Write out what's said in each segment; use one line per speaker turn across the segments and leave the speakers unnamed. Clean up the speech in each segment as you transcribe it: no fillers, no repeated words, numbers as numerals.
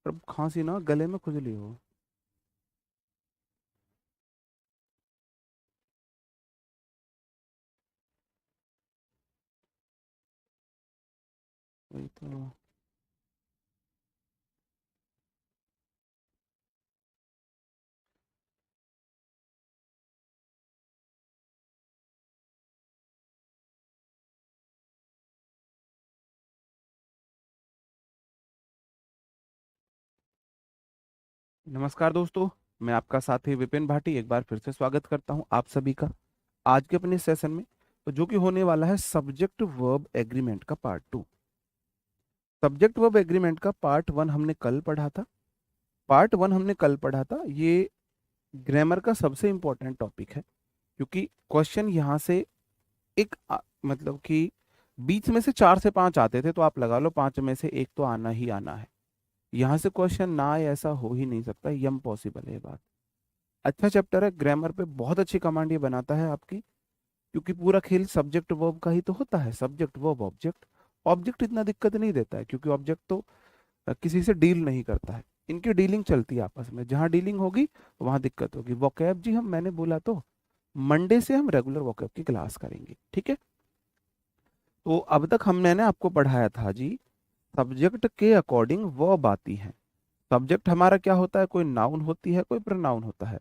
अब खांसी ना, गले में खुजली हो। वही तो। नमस्कार दोस्तों, मैं आपका साथी विपिन भाटी एक बार फिर से स्वागत करता हूं आप सभी का आज के अपने सेशन में। तो जो कि होने वाला है सब्जेक्ट वर्ब एग्रीमेंट का part two. Subject verb agreement का पार्ट वन हमने कल पढ़ा था। ये ग्रामर का सबसे इंपॉर्टेंट टॉपिक है, क्योंकि क्वेश्चन यहाँ से मतलब कि बीच में से 4 से 5 आते थे, तो आप लगा लो 5 में से एक तो आना ही आना है। यहाँ से क्वेश्चन ना आए ऐसा हो ही नहीं सकता, ये इम्पॉसिबल है ये बात। अच्छा चैप्टर है ग्रामर पे, बहुत अच्छी कमांड ये बनाता है आपकी, क्योंकि पूरा खेल सब्जेक्ट वर्ब का ही तो होता है। Subject verb object. ऑब्जेक्ट इतना दिक्कत नहीं देता है, क्योंकि ऑब्जेक्ट तो किसी से डील नहीं करता है। इनकी डीलिंग चलती है आपस में, जहां डीलिंग होगी वहां दिक्कत होगी। वोकैब जी, हम मैंने बोला तो मंडे से हम रेगुलर वोकैब की क्लास करेंगे, ठीक है। तो अब तक हमने ना आपको पढ़ाया था जी, सब्जेक्ट के अकॉर्डिंग वर्ब आती है। सब्जेक्ट हमारा क्या होता है, कोई नाउन होती है, कोई प्रोनाउन होता है।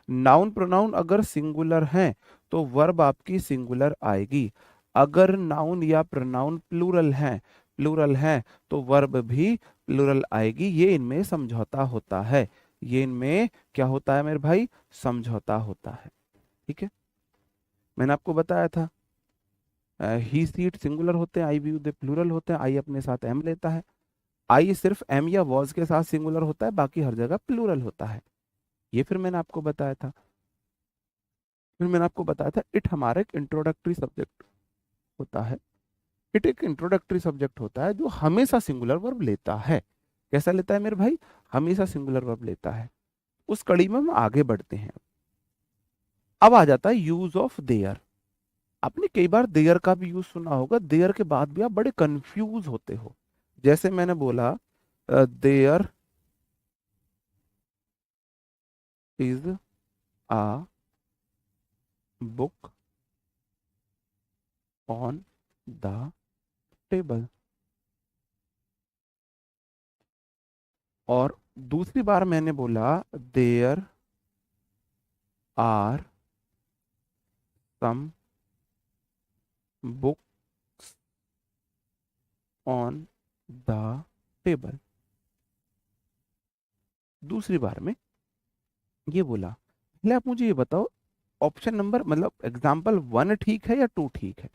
नाउन प्रोनाउन अगर सिंगुलर हैं तो वर्ब आपकी सिंगुलर आएगी। अगर नाउन या प्रोनाउन प्लूरल हैं तो वर्ब भी प्लूरल आएगी। ये इनमें समझौता होता है। ये इनमें क्या होता है मेरे भाई, समझौता होता है, ठीक है। मैंने आपको बताया था ही सीट सिंगुलर होते हैं, आई वी दे प्लूरल होते हैं। आई अपने साथ एम लेता है। आई सिर्फ एम या वॉज के साथ सिंगुलर होता है, बाकी हर जगह प्लूरल होता है। ये फिर मैंने आपको बताया था। इट हमारा एक इंट्रोडक्टरी सब्जेक्ट होता है। इट एक इंट्रोडक्टरी सब्जेक्ट होता है जो हमेशा सिंगुलर वर्ब लेता है। कैसा लेता है मेरे भाई, हमेशा सिंगुलर वर्ब लेता है। उस कड़ी में हम आगे बढ़ते हैं। अब आ जाता है यूज ऑफ देयर। आपने कई बार देयर का भी यूज सुना होगा, देयर के बाद भी आप बड़े कंफ्यूज होते हो। जैसे मैंने बोला, there is a book on the table. और दूसरी बार मैंने बोला, there are some book on the table. दूसरी बार में ये बोला। पहले आप मुझे ये बताओ, ऑप्शन नंबर मतलब एग्जाम्पल 1 ठीक है या 2 ठीक है?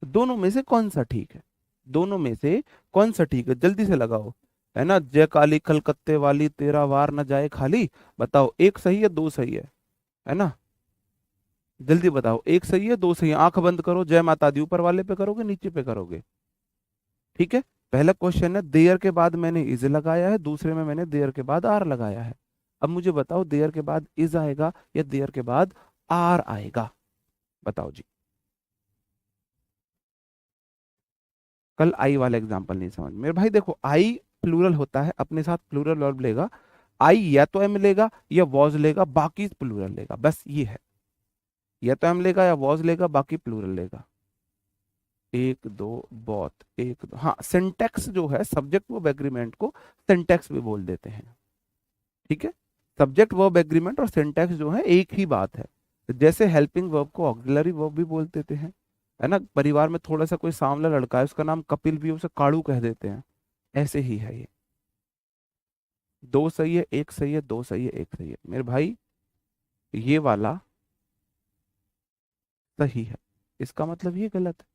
दोनों में से कौन सा ठीक है? दोनों में से कौन सा ठीक है, जल्दी से लगाओ। है ना, जय काली कलकत्ते वाली तेरा वार न जाए खाली। बताओ, एक सही है, दो सही है ना? जल्दी बताओ, एक सही है, दो सही है। आंख बंद करो, जय माता दी ऊपर वाले पे करोगे, नीचे पे करोगे? ठीक है। पहला क्वेश्चन है, देयर के बाद मैंने इज लगाया है, दूसरे में मैंने देयर के बाद आर लगाया है। अब मुझे बताओ, देयर के बाद इज आएगा या देयर के बाद आर आएगा? बताओ जी। कल आई वाला एग्जांपल नहीं समझ मेरे भाई। देखो, आई प्लूरल होता है, अपने साथ प्लूरल वर्ब लेगा। आई या तो एम लेगा या वॉज लेगा, बाकी प्लूरल लेगा, बस ये है। या तो एम लेगा या वॉज लेगा, बाकी प्लूरल लेगा। एक दो बहुत, एक दो, हाँ। सिंटेक्स जो है सब्जेक्ट वर्ब एग्रीमेंट को सिंटेक्स भी बोल देते हैं, ठीक है। सब्जेक्ट वर्ब एग्रीमेंट और सिंटैक्स जो है एक ही बात है। जैसे हेल्पिंग वर्ब को ऑक्सिलरी वर्ब भी बोल देते हैं। है ना, परिवार में थोड़ा सा कोई सांवला लड़का है, उसका नाम कपिल भी है, उसे काड़ू कह देते हैं। ऐसे ही है ये। दो सही है, एक सही है, दो सही है, एक सही है मेरे भाई। ये वाला सही है, इसका मतलब ये गलत है।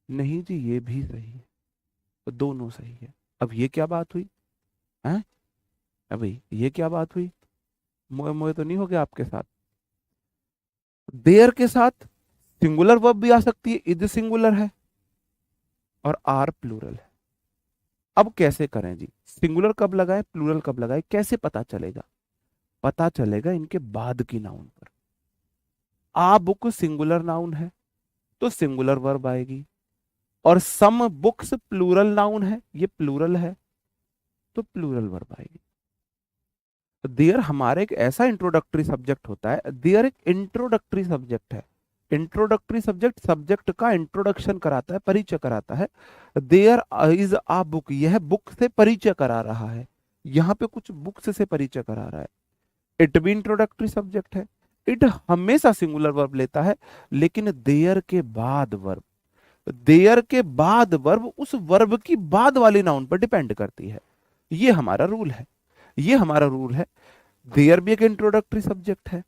नहीं जी, ये भी सही है। तो दोनों सही है। अब ये क्या बात हुई है? अभी ये क्या बात हुई? मोए मोए तो नहीं हो गया आपके साथ? देयर के साथ सिंगुलर वर्ब भी आ सकती है, इज सिंगुलर है और आर प्लूरल है। अब कैसे करें जी, सिंगुलर कब लगाए प्लूरल कब लगाए, कैसे पता चलेगा? पता चलेगा इनके बाद की नाउन पर। आ बुक सिंगुलर नाउन है तो सिंगुलर वर्ब आएगी, और सम बुक्स प्लूरल नाउन है, ये प्लूरल है, तो प्लूरल वर्ब आएगी। देयर हमारा एक ऐसा इंट्रोडक्टरी सब्जेक्ट होता है, देयर एक इंट्रोडक्टरी सब्जेक्ट है। इंट्रोडक्टरी सब्जेक्ट सब्जेक्ट का इंट्रोडक्शन कराता है, परिचय कराता है। देयर इज आ बुक, यह बुक से परिचय करा रहा है, यहाँ पे कुछ बुक्स से परिचय करा रहा है। इट भी इंट्रोडक्टरी सब्जेक्ट है। इट हमेशा सिंगुलर वर्ब लेता है, लेकिन देयर के बाद वर्ब, देयर के बाद वर्ब उस वर्ब की बाद वाली नाउन पर डिपेंड करती है। ये हमारा रूल है, ये हमारा रूल है। देयर भी एक इंट्रोडक्टरी सब्जेक्ट है,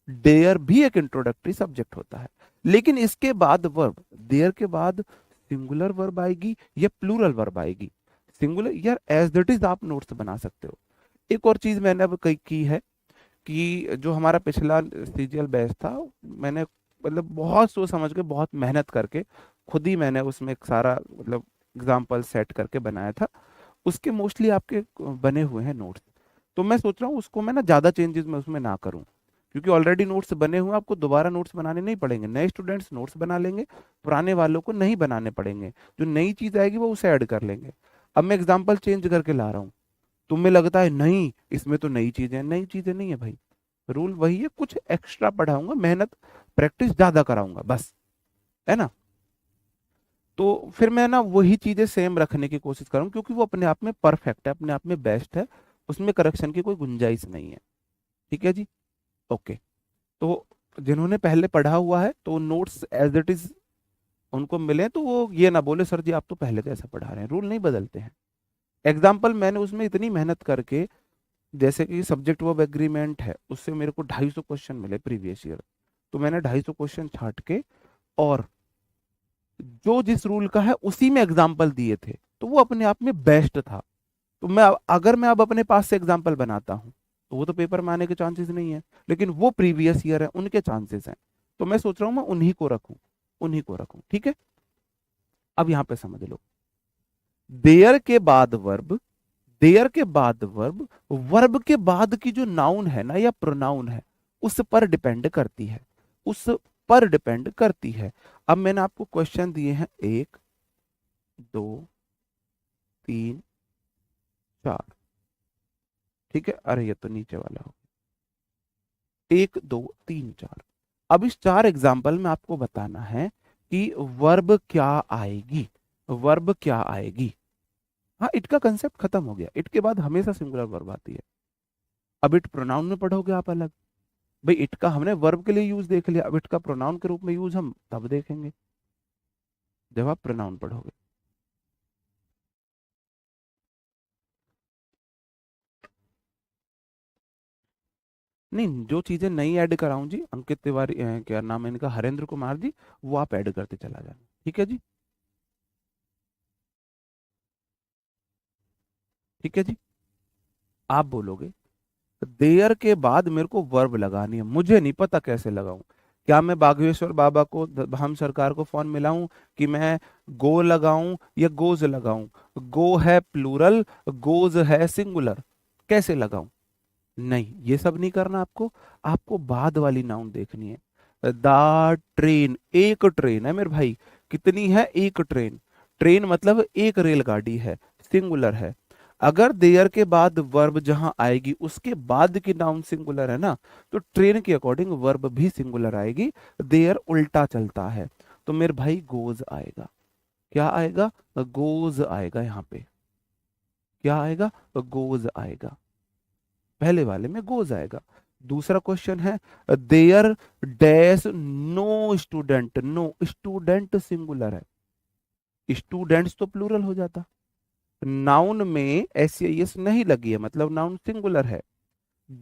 देयर भी एक इंट्रोडक्टरी सब्जेक्ट होता है, लेकिन इसके बाद वर्ब, देयर के बाद सिंगुलर वर्ब आएगी या प्लूरल वर्ब आएगी। सिंगुलर यार एज दैट इज आप नोट्स बना सकते हो। एक और चीज मैंने अब कई की है कि जो हमारा पिछला सीजीएल बैच था, मैंने मतलब बहुत सोच समझ के बहुत मेहनत करके खुद ही मैंने उसमें एक सारा मतलब एग्जाम्पल सेट करके बनाया था। उसके मोस्टली आपके बने हुए हैं नोट्स। तो मैं सोच रहा हूँ उसको मैं ना ज़्यादा चेंजेस मैं उसमें ना करूँ, क्योंकि ऑलरेडी नोट्स बने हुए हैं, आपको दोबारा नोट्स बनाने नहीं पड़ेंगे। नए स्टूडेंट्स नोट्स बना लेंगे, पुराने वालों को नहीं बनाने पड़ेंगे। जो नई चीज़ आएगी वो उसे ऐड कर लेंगे। अब मैं एग्जाम्पल चेंज करके ला रहा हूँ, तुम्हें लगता है नहीं इसमें तो नई चीज़ें हैं, नई चीज़ें नहीं है भाई। रूल वही है, कुछ एक्स्ट्रा पढ़ाऊंगा, मेहनत प्रैक्टिस ज़्यादा कराऊंगा बस, है ना। तो फिर मैं ना वही चीज़ें सेम रखने की कोशिश करूँ, क्योंकि वो अपने आप में परफेक्ट है, अपने आप में बेस्ट है, उसमें करेक्शन की कोई गुंजाइश नहीं है। ठीक है जी, ओके। तो जिन्होंने पहले पढ़ा हुआ है तो नोट्स एज इट इज उनको मिले, तो वो ये ना बोले सर जी आप तो पहले जैसा पढ़ा रहे हैं, रूल नहीं बदलते हैं। एग्जाम्पल मैंने उसमें इतनी मेहनत करके, जैसे कि सब्जेक्ट वर्ब एग्रीमेंट है, उससे मेरे को 250 क्वेश्चन मिले प्रीवियस ईयर। तो मैंने 250 क्वेश्चन छाट के और जो जिस रूल का है उसी में एग्जाम्पल दिए थे, तो वो अपने आप में बेस्ट था। तो अगर मैं अब अपने पास से एग्जाम्पल बनाता हूँ तो वो तो पेपर में आने के चांसेस नहीं है, लेकिन वो प्रीवियस ईयर है उनके चांसेस हैं। तो मैं सोच रहा हूँ मैं उन्हीं को रखूं, उन्हीं को रखूं। ठीक है, अब यहां पे समझ लो, देयर के बाद वर्ब, देयर के बाद वर्ब, वर्ब के बाद की जो नाउन है ना या प्रोनाउन है, उस पर डिपेंड करती है, उस पर डिपेंड करती है। अब मैंने आपको क्वेश्चन दिए हैं 1 2 3 4, ठीक है। अरे ये तो नीचे वाला हो, 1 2 3 4। अब इस 4 एग्जाम्पल में आपको बताना है कि वर्ब क्या आएगी, वर्ब क्या आएगी। हाँ, इट का कंसेप्ट खत्म हो गया, इट के बाद हमेशा सिंगुलर वर्ब आती है। अब इट प्रोनाउन में पढ़ोगे आप अलग, भाई इट का हमने वर्ब के लिए यूज देख लिया, अब इट का प्रोनाउन के रूप में यूज हम तब देखेंगे जब आप प्रोनाउन पढ़ोगे। नहीं, जो चीजें नई ऐड कराऊं जी, अंकित तिवारी क्या नाम है इनका, हरेंद्र कुमार जी, वो आप ऐड करते चला जाना। ठीक है जी, ठीक है जी। आप बोलोगे देयर के बाद मेरे को वर्ब लगानी है, मुझे नहीं पता कैसे लगाऊं। क्या मैं बागेश्वर बाबा को, हम सरकार को फोन मिलाऊं कि मैं गो लगाऊं या गोज लगाऊं। गो है प्लूरल, गोज है सिंगुलर, कैसे लगाऊं। नहीं, ये सब नहीं करना आपको, आपको बाद वाली नाउन देखनी है। द ट्रेन, एक ट्रेन है मेरे भाई। कितनी है, एक ट्रेन। ट्रेन मतलब एक रेलगाड़ी है, सिंगुलर है। अगर देयर के बाद वर्ब जहां आएगी उसके बाद की नाउन सिंगुलर है ना, तो ट्रेन के अकॉर्डिंग वर्ब भी सिंगुलर आएगी। देयर उल्टा चलता है, तो मेरे भाई गोज आएगा। क्या आएगा, गोज आएगा। यहाँ पे क्या आएगा, गोज आएगा, पहले वाले में गोज आएगा। दूसरा क्वेश्चन है there dash no student, no student singular है, स्टूडेंट्स तो प्लूरल हो जाता। नाउन में एस एस नहीं लगी है, मतलब नाउन सिंगुलर है।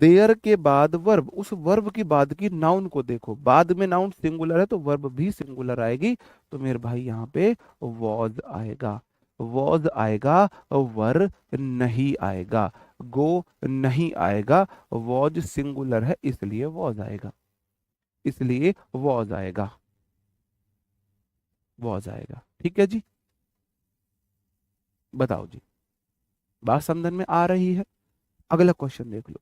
देयर के बाद वर्ब, उस वर्ब की बाद की नाउन को देखो, बाद में नाउन सिंगुलर है तो वर्ब भी सिंगुलर आएगी। तो मेरे भाई यहाँ पे वॉज आएगा, वॉज आएगा, वर नहीं आएगा, गो नहीं आएगा। वॉज सिंगुलर है इसलिए वॉज आएगा, इसलिए वॉज आएगा, वॉज आएगा। ठीक है जी, बताओ जी, बात समझ में आ रही है। अगला क्वेश्चन देख लो,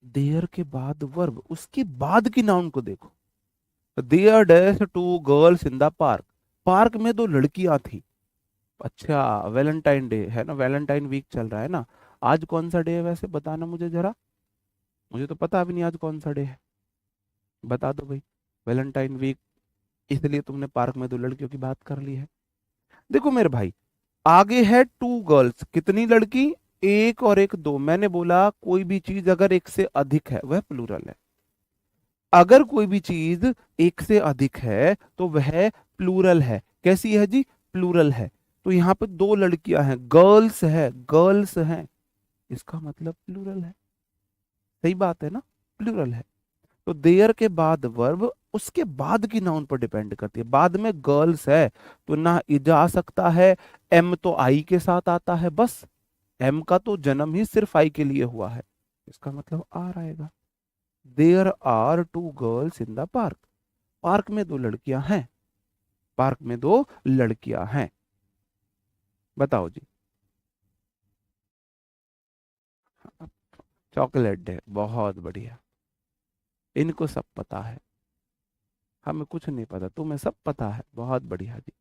देयर के बाद वर्ब, उसके बाद की नाउन को देखो। There dash two girls in the park, park में दो लड़कियां थी, अच्छा, वैलेंटाइन डे है ना, वैलेंटाइन वीक चल रहा है ना। आज कौन सा डे है वैसे, बताना मुझे जरा। मुझे तो पता भी नहीं आज कौन सा डे है। बता दो भाई। वैलेंटाइन वीक, इसलिए तुमने पार्क में दो लड़कियों की बात कर ली है। देखो मेरे भाई, आगे है टू गर्ल्स, कितनी लड़की, एक और एक दो। मैंने बोला कोई भी चीज अगर एक से अधिक है वह प्लूरल है। अगर कोई भी चीज एक से अधिक है तो वह प्लूरल है। कैसी है जी, प्लूरल है। तो यहाँ पे दो लड़कियां हैं, गर्ल्स है, गर्ल्स हैं, इसका मतलब प्लूरल है। सही बात है ना, प्लूरल है। तो देयर के बाद वर्ब उसके बाद की नाउन पर डिपेंड करती है। बाद में गर्ल्स है तो ना इज आ सकता है, एम तो आई के साथ आता है बस। एम का तो जन्म ही सिर्फ आई के लिए हुआ है, इसका मतलब आर आएगा। There are two girls in the park. Park में दो लड़कियां हैं, पार्क में दो लड़कियां हैं। बताओ जी। चॉकलेट डे, बहुत बढ़िया। इनको सब पता है, हमें कुछ नहीं पता, तुम्हें सब पता है, बहुत बढ़िया जी।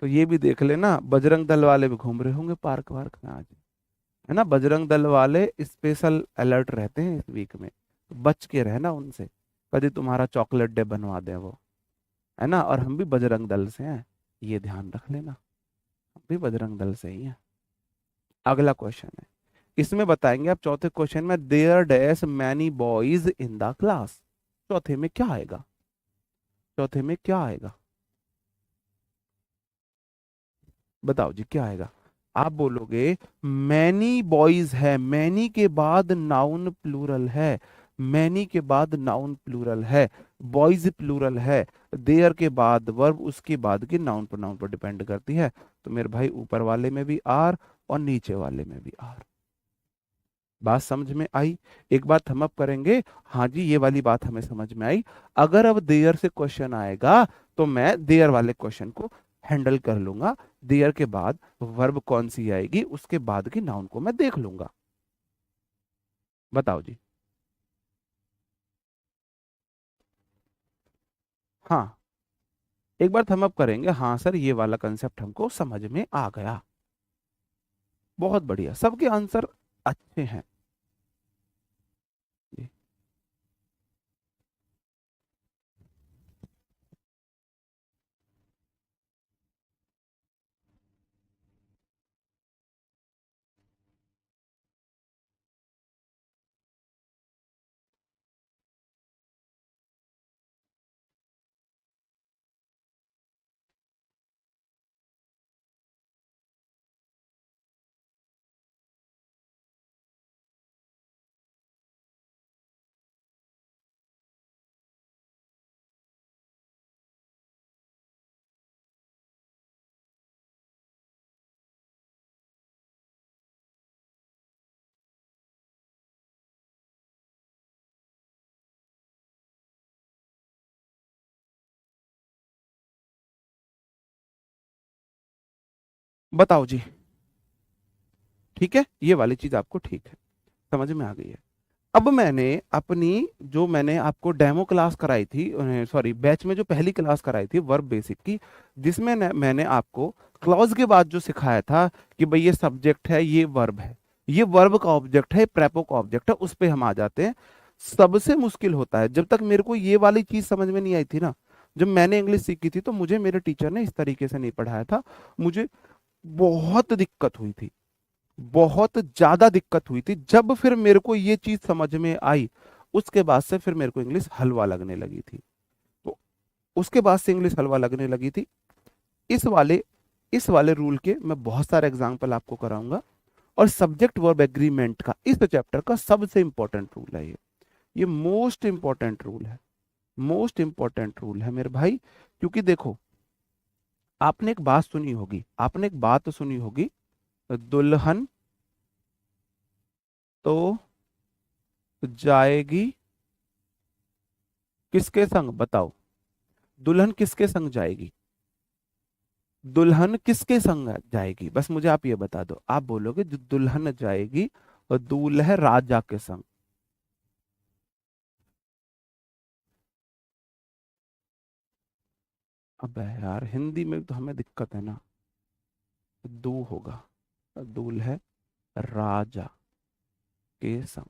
तो ये भी देख लेना, बजरंग दल वाले भी घूम रहे होंगे पार्क वार्क में आज, है ना। बजरंग दल वाले स्पेशल अलर्ट रहते हैं इस वीक में, तो बच के रहना उनसे, कभी तुम्हारा चॉकलेट डे बनवा दें वो, है ना। और हम भी बजरंग दल से हैं, ये ध्यान रख लेना, हम भी बजरंग दल से ही हैं। अगला क्वेश्चन है, इसमें बताएंगे आप चौथे क्वेश्चन में, there dash many boys in the class. चौथे में क्या आएगा, चौथे में क्या आएगा, बताओ जी क्या आएगा। आप बोलोगे मैनी बॉयज है, मैनी के बाद नाउन प्लूरल है, मैनी के बाद नाउन प्लूरल है, बॉयज प्लूरल है, देयर के बाद वर्ब उसके बाद के नाउन पर डिपेंड करती है। तो मेरे भाई ऊपर वाले में भी आर और नीचे वाले में भी आर। बात समझ में आई। एक बार थम अप करेंगे, हाँ जी ये वाली बात हमें समझ में आई। अगर अब देयर से क्वेश्चन आएगा तो मैं देयर वाले क्वेश्चन को हैंडल कर लूंगा। देयर के बाद वर्ब कौन सी आएगी, उसके बाद की नाउन को मैं देख लूंगा। बताओ जी। हाँ, एक बार थम अप करेंगे, हाँ सर ये वाला कंसेप्ट हमको समझ में आ गया। बहुत बढ़िया, सबके आंसर अच्छे हैं जी। बताओ जी। ठीक है, ये वाली चीज आपको ठीक है, समझ में आ गई है। अब मैंने अपनी, जो मैंने आपको डेमो क्लास कराई थी, सॉरी बैच में जो पहली क्लास कराई थी वर्ब बेसिक की, जिसमें मैंने आपको क्लॉज के बाद जो सिखाया था कि भाई ये सब्जेक्ट है, ये वर्ब है, ये वर्ब का ऑब्जेक्ट है, प्रेपो का ऑब्जेक्ट है, उस पे हम आ जाते हैं। सबसे मुश्किल होता है, जब तक मेरे को ये वाली चीज समझ में नहीं आई थी ना, जब मैंने इंग्लिश सीखी थी तो मुझे मेरे टीचर ने इस तरीके से नहीं पढ़ाया था, मुझे बहुत दिक्कत हुई थी, बहुत ज्यादा दिक्कत हुई थी। जब फिर मेरे को ये चीज समझ में आई, उसके बाद से फिर मेरे को इंग्लिश हलवा लगने लगी थी। तो उसके बाद से इंग्लिश हलवा लगने लगी थी। इस वाले इस वाले रूल के मैं बहुत सारे एग्जांपल आपको कराऊंगा। और सब्जेक्ट वर्ब एग्रीमेंट का इस चैप्टर का सबसे इंपॉर्टेंट रूल है ये मोस्ट इंपॉर्टेंट रूल है, मोस्ट इंपॉर्टेंट रूल है मेरे भाई। क्योंकि देखो, आपने एक बात सुनी होगी, आपने एक बात सुनी होगी, दुल्हन तो जाएगी किसके संग, बताओ। दुल्हन किसके संग जाएगी, दुल्हन किसके संग जाएगी, बस मुझे आप ये बता दो। आप बोलोगे जो दुल्हन जाएगी और दूल्हा राजा के संग। अबे यार, हिंदी में तो हमें दिक्कत है ना। दू होगा, दूल है राजा के संग।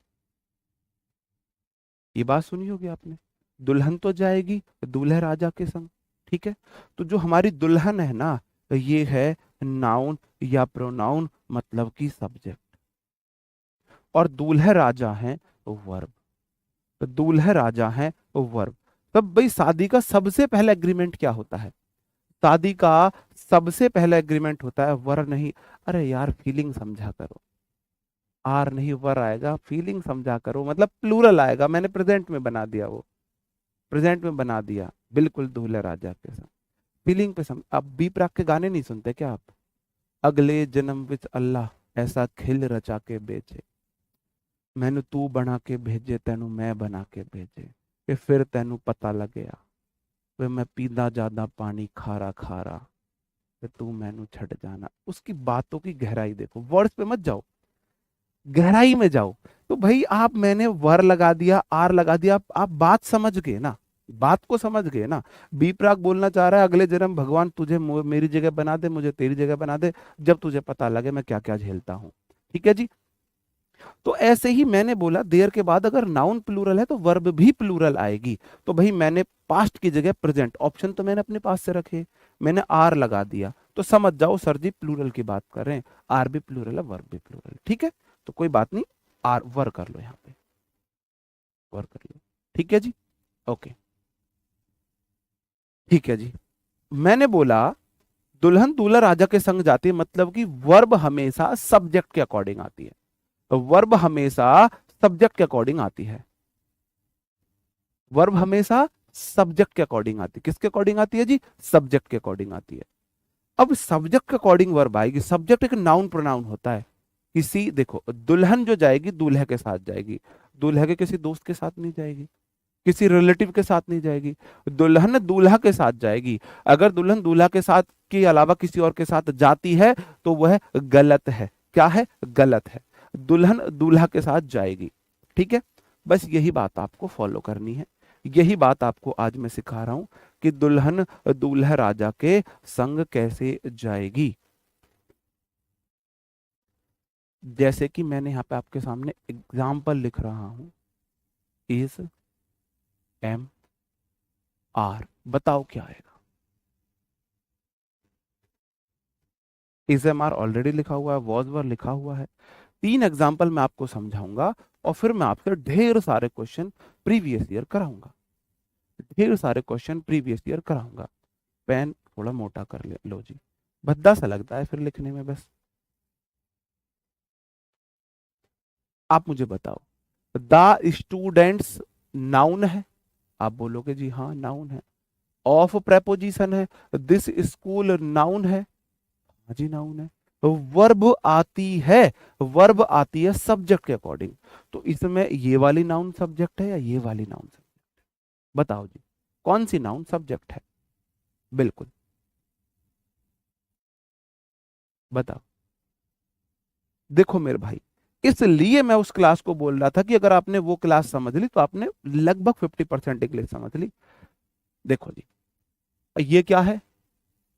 ये बात सुनी होगी आपने, दुल्हन तो जाएगी दूल्हे राजा के संग। ठीक है, तो जो हमारी दुल्हन है ना, ये है नाउन या प्रोनाउन, मतलब कि सब्जेक्ट, और दूल्हे राजा है वर्ब। तो दूल्हे राजा है वर्ब। तब भाई शादी का सबसे पहला एग्रीमेंट क्या होता है? शादी का सबसे पहला एग्रीमेंट होता है वर नहीं। अरे यार फीलिंग समझा करो, आर नहीं वर आएगा, फीलिंग समझा करो, मतलब प्लूरल आएगा, मैंने प्रेजेंट में बना दिया, वो प्रेजेंट में बना दिया, बिल्कुल दूल्हे राजा के साथ। फीलिंग पे अब बी प्राक के गाने नहीं सुनते क्या आप? अगले जन्म विच अल्लाह ऐसा खिल रचा के बेचे, मैनू तू बना के भेजे तेनू मैं बना के भेजे, ते फिर तेनू पता लगया वे मैं पींदा ज्यादा पानी खारा खारा, ते तू मैनू छड़ जाना। उसकी बातों की गहराई देखो, वर्ड्स पे मत जाओ, गहराई में जाओ। तो भाई आप, मैंने वर लगा दिया, आर लगा दिया, आप बात समझ गए ना, बात को समझ गए ना। बी प्राक बोलना चाह रहा है अगले जन्म भगवान तुझे मेरी जगह बना दे, मुझे तेरी जगह बना दे, जब तुझे पता लगे मैं क्या क्या झेलता हूं। ठीक है जी। तो ऐसे ही मैंने बोला देयर के बाद अगर नाउन प्लूरल है तो वर्ब भी प्लूरल आएगी। तो भाई मैंने पास्ट की जगह प्रेजेंट, ऑप्शन तो मैंने अपने पास से रखे, मैंने आर लगा दिया, तो समझ जाओ सर जी प्लूरल की बात कर रहे हैं, आर भी प्लूरल है वर्ब भी प्लूरल है। ठीक है, तो कोई बात नहीं, आर वर कर लो, यहाँ पे वर कर लो। ठीक है जी, ओके। ठीक है जी, मैंने बोला दुल्हन दूल्हा राजा के संग जाती है, मतलब कि वर्ब हमेशा सब्जेक्ट के अकॉर्डिंग आती है, वर्ब हमेशा सब्जेक्ट के अकॉर्डिंग आती है, वर्ब हमेशा सब्जेक्ट के अकॉर्डिंग आती है। किसके अकॉर्डिंग आती है जी? सब्जेक्ट के अकॉर्डिंग आती है। अब सब्जेक्ट के अकॉर्डिंग वर्ब आएगी। सब्जेक्ट एक नाउन प्रोनाउन होता है। किसी, देखो दुल्हन जो जाएगी दूल्हे के साथ जाएगी, दूल्हे के किसी दोस्त के साथ नहीं जाएगी, किसी रिलेटिव के साथ नहीं जाएगी, दुल्हन दूल्हा के साथ जाएगी। अगर दुल्हन दूल्हा के साथ के अलावा किसी और के साथ जाती है तो वह गलत है। क्या है? गलत है। दुल्हन दूल्हा के साथ जाएगी। ठीक है, बस यही बात आपको फॉलो करनी है, यही बात आपको आज मैं सिखा रहा हूं कि दुल्हन दूल्हा राजा के संग कैसे जाएगी। जैसे कि मैंने यहाँ पे आपके सामने एग्जाम्पल लिख रहा हूं, इज एम आर, बताओ क्या आएगा? इज एम आर ऑलरेडी लिखा हुआ है, वॉज वर लिखा हुआ है। तीन एग्जाम्पल मैं आपको समझाऊंगा और फिर मैं आपसे ढेर सारे क्वेश्चन प्रीवियस ईयर कराऊंगा, ढेर सारे क्वेश्चन प्रीवियस ईयर कराऊंगा। पेन थोड़ा मोटा कर लो जी, भद्दा सा लगता है फिर लिखने में। बस आप मुझे बताओ, द स्टूडेंट्स नाउन है? आप बोलोगे जी हाँ नाउन है। ऑफ प्रेपोजिशन है, दिस स्कूल नाउन है? हाँ जी नाउन है। वर्ब आती है, वर्ब आती है सब्जेक्ट के अकॉर्डिंग। तो इसमें ये वाली नाउन सब्जेक्ट है या ये वाली नाउन सब्जेक्ट? बताओ जी, कौन सी नाउन सब्जेक्ट है? बिल्कुल बताओ। देखो मेरे भाई, इसलिए मैं उस क्लास को बोल रहा था कि अगर आपने वो क्लास समझ ली तो आपने लगभग 50% इंग्लिश समझ ली। देखो जी, ये क्या है?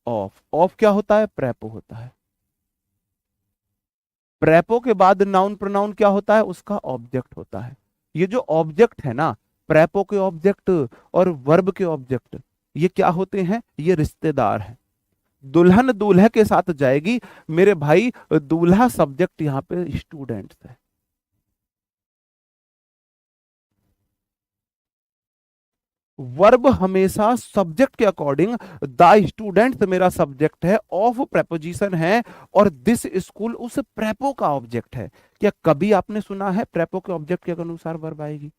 ऑफ। ऑफ क्या होता है? प्रेपो होता है। प्रेपो के बाद नाउन प्रोनाउन क्या होता है? उसका ऑब्जेक्ट होता है। ये जो ऑब्जेक्ट है ना, प्रेपो के ऑब्जेक्ट और वर्ब के ऑब्जेक्ट, ये क्या होते हैं? ये रिश्तेदार हैं। दुल्हन दूल्हे के साथ जाएगी मेरे भाई, दूल्हा सब्जेक्ट यहाँ पे स्टूडेंट्स है। वर्ब हमेशा सब्जेक्ट के अकॉर्डिंग, द स्टूडेंट मेरा सब्जेक्ट है, ऑफ प्रेपोजिशन है, और दिस स्कूल उस प्रेपो का ऑब्जेक्ट है। क्या कभी आपने सुना है प्रेपो के ऑब्जेक्ट के अनुसार वर्ब आएगी?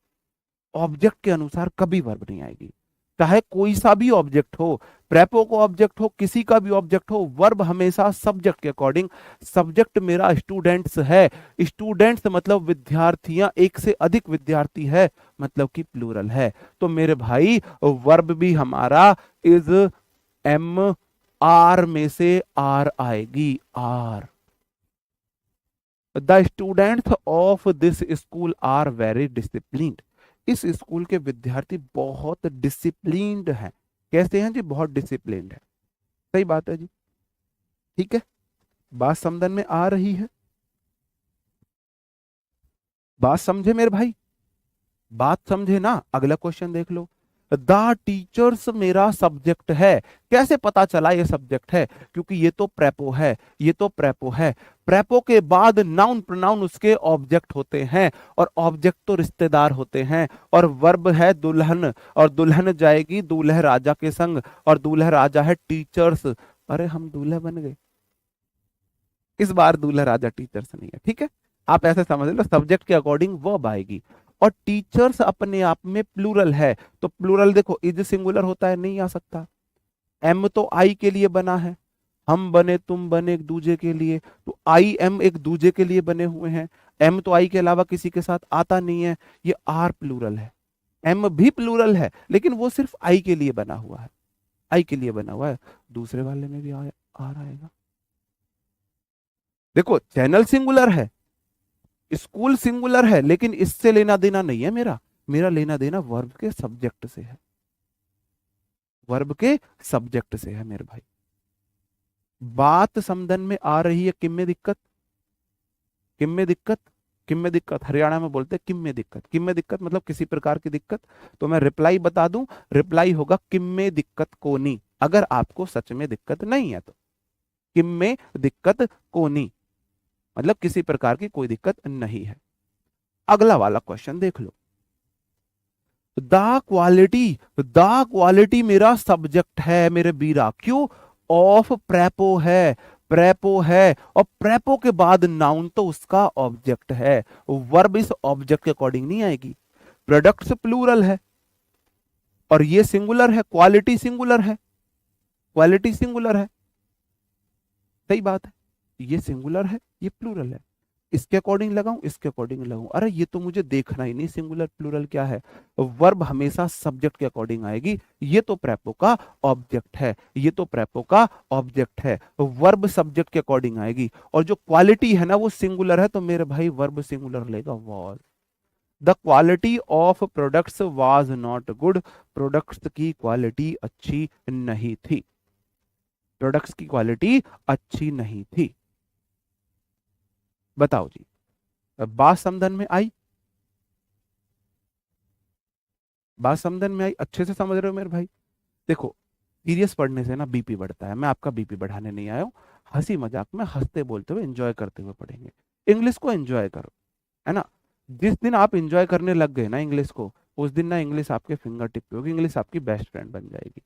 ऑब्जेक्ट के अनुसार कभी वर्ब नहीं आएगी। चाहे कोई सा भी ऑब्जेक्ट हो, प्रेपो को ऑब्जेक्ट हो, किसी का भी ऑब्जेक्ट हो, वर्ब हमेशा सब्जेक्ट के अकॉर्डिंग। सब्जेक्ट मेरा स्टूडेंट्स है, स्टूडेंट्स मतलब विद्यार्थियां, एक से अधिक विद्यार्थी है, मतलब कि प्लूरल है। तो मेरे भाई वर्ब भी हमारा इज एम आर में से आर आएगी, are. The students of this school are very disciplined. इस स्कूल के विद्यार्थी बहुत डिसिप्लिन्ड हैं। कैसे हैं जी? बहुत डिसिप्लिन्ड है। सही बात है जी। ठीक है, बात समझ में आ रही है? बात समझे मेरे भाई? बात समझे ना? अगला क्वेश्चन देख लो। द टीचर्स मेरा सब्जेक्ट है। कैसे पता चला ये सब्जेक्ट है? क्योंकि ये तो प्रेपो है, ये तो प्रेपो है। प्रेपो के बाद नाउन प्रोनाउन उसके ऑब्जेक्ट होते हैं, और ऑब्जेक्ट तो रिश्तेदार होते हैं। और वर्ब है दुल्हन, और दुल्हन जाएगी दूल्हे राजा के संग, और दूल्हा राजा है टीचर्स। अरे हम दूल्हे बन गए। इस बार दूल्हा राजा टीचर्स नहीं है, ठीक है? आप ऐसे समझ लो, सब्जेक्ट के अकॉर्डिंग वर्ब आएगी। और टीचर्स अपने आप में प्लूरल है, तो प्लूरल देखो इज सिंगुलर होता है, नहीं आ सकता। एम तो आई के लिए बना है, हम बने तुम बने एक दूजे के लिए, तो आई एम एक दूजे के लिए बने हुए हैं। एम तो आई के अलावा किसी के साथ आता नहीं है, ये आर प्लूरल है। एम भी प्लूरल है, लेकिन वो सिर्फ आई के लिए बना हुआ है, आई के लिए बना हुआ है। दूसरे वाले में भी आर आएगा। देखो चैनल सिंगुलर है, स्कूल सिंगुलर है, लेकिन इससे लेना देना नहीं है मेरा। मेरा लेना देना वर्ब के सब्जेक्ट से है, वर्ब के सब्जेक्ट से है मेरे भाई। बात समझन में आ रही है? किम में दिक्कत? किम में दिक्कत? किम में दिक्कत हरियाणा में बोलते हैं किम में दिक्कत। किम में दिक्कत मतलब किसी प्रकार की दिक्कत। तो मैं रिप्लाई बता दूं, रिप्लाई होगा किम में दिक्कत कोनी, अगर आपको सच में दिक्कत नहीं है तो। किम में दिक्कत कोनी मतलब किसी प्रकार की कोई दिक्कत नहीं है। अगला वाला क्वेश्चन देख लो। द क्वालिटी, द क्वालिटी मेरा सब्जेक्ट है मेरे बीरा। क्यों? ऑफ प्रेपो है, प्रेपो है, और प्रेपो के बाद नाउन तो उसका ऑब्जेक्ट है। वर्ब इस ऑब्जेक्ट के अकॉर्डिंग नहीं आएगी। प्रोडक्ट्स प्लूरल है, और ये सिंगुलर है, क्वालिटी सिंगुलर है, क्वालिटी सिंगुलर है। सही बात है, ये सिंगुलर है, ये प्लूरल है। इसके अकॉर्डिंग लगाऊं, इसके अकॉर्डिंग लगाऊं, अरे ये तो मुझे देखना ही नहीं सिंगुलर प्लूरल क्या है। वर्ब हमेशा सब्जेक्ट के अकॉर्डिंग आएगी। ये तो प्रेपो का ऑब्जेक्ट है, ये तो प्रेपो का ऑब्जेक्ट है, वर्ब सब्जेक्ट के अकॉर्डिंग आएगी। और जो क्वालिटी है ना वो सिंगुलर है, तो मेरे भाई वर्ब सिंगुलर लेगा, was. The quality of products was not good. Products की क्वालिटी अच्छी नहीं थी, प्रोडक्ट्स की क्वालिटी अच्छी नहीं थी। बताओ जी, अब बात समझन में आई? बात समझन में आई? अच्छे से समझ रहे हो मेरे भाई? देखो, सीरियस पढ़ने से ना बीपी बढ़ता है। मैं आपका बीपी बढ़ाने नहीं आया हूँ। हंसी मजाक में, हंसते बोलते हुए, एंजॉय करते हुए पढ़ेंगे। इंग्लिश को एंजॉय करो, है ना? जिस दिन आप एंजॉय करने लग गए ना इंग्लिश को, उस दिन ना इंग्लिश आपके फिंगर टिप पे होगी, इंग्लिश आपकी बेस्ट फ्रेंड बन जाएगी।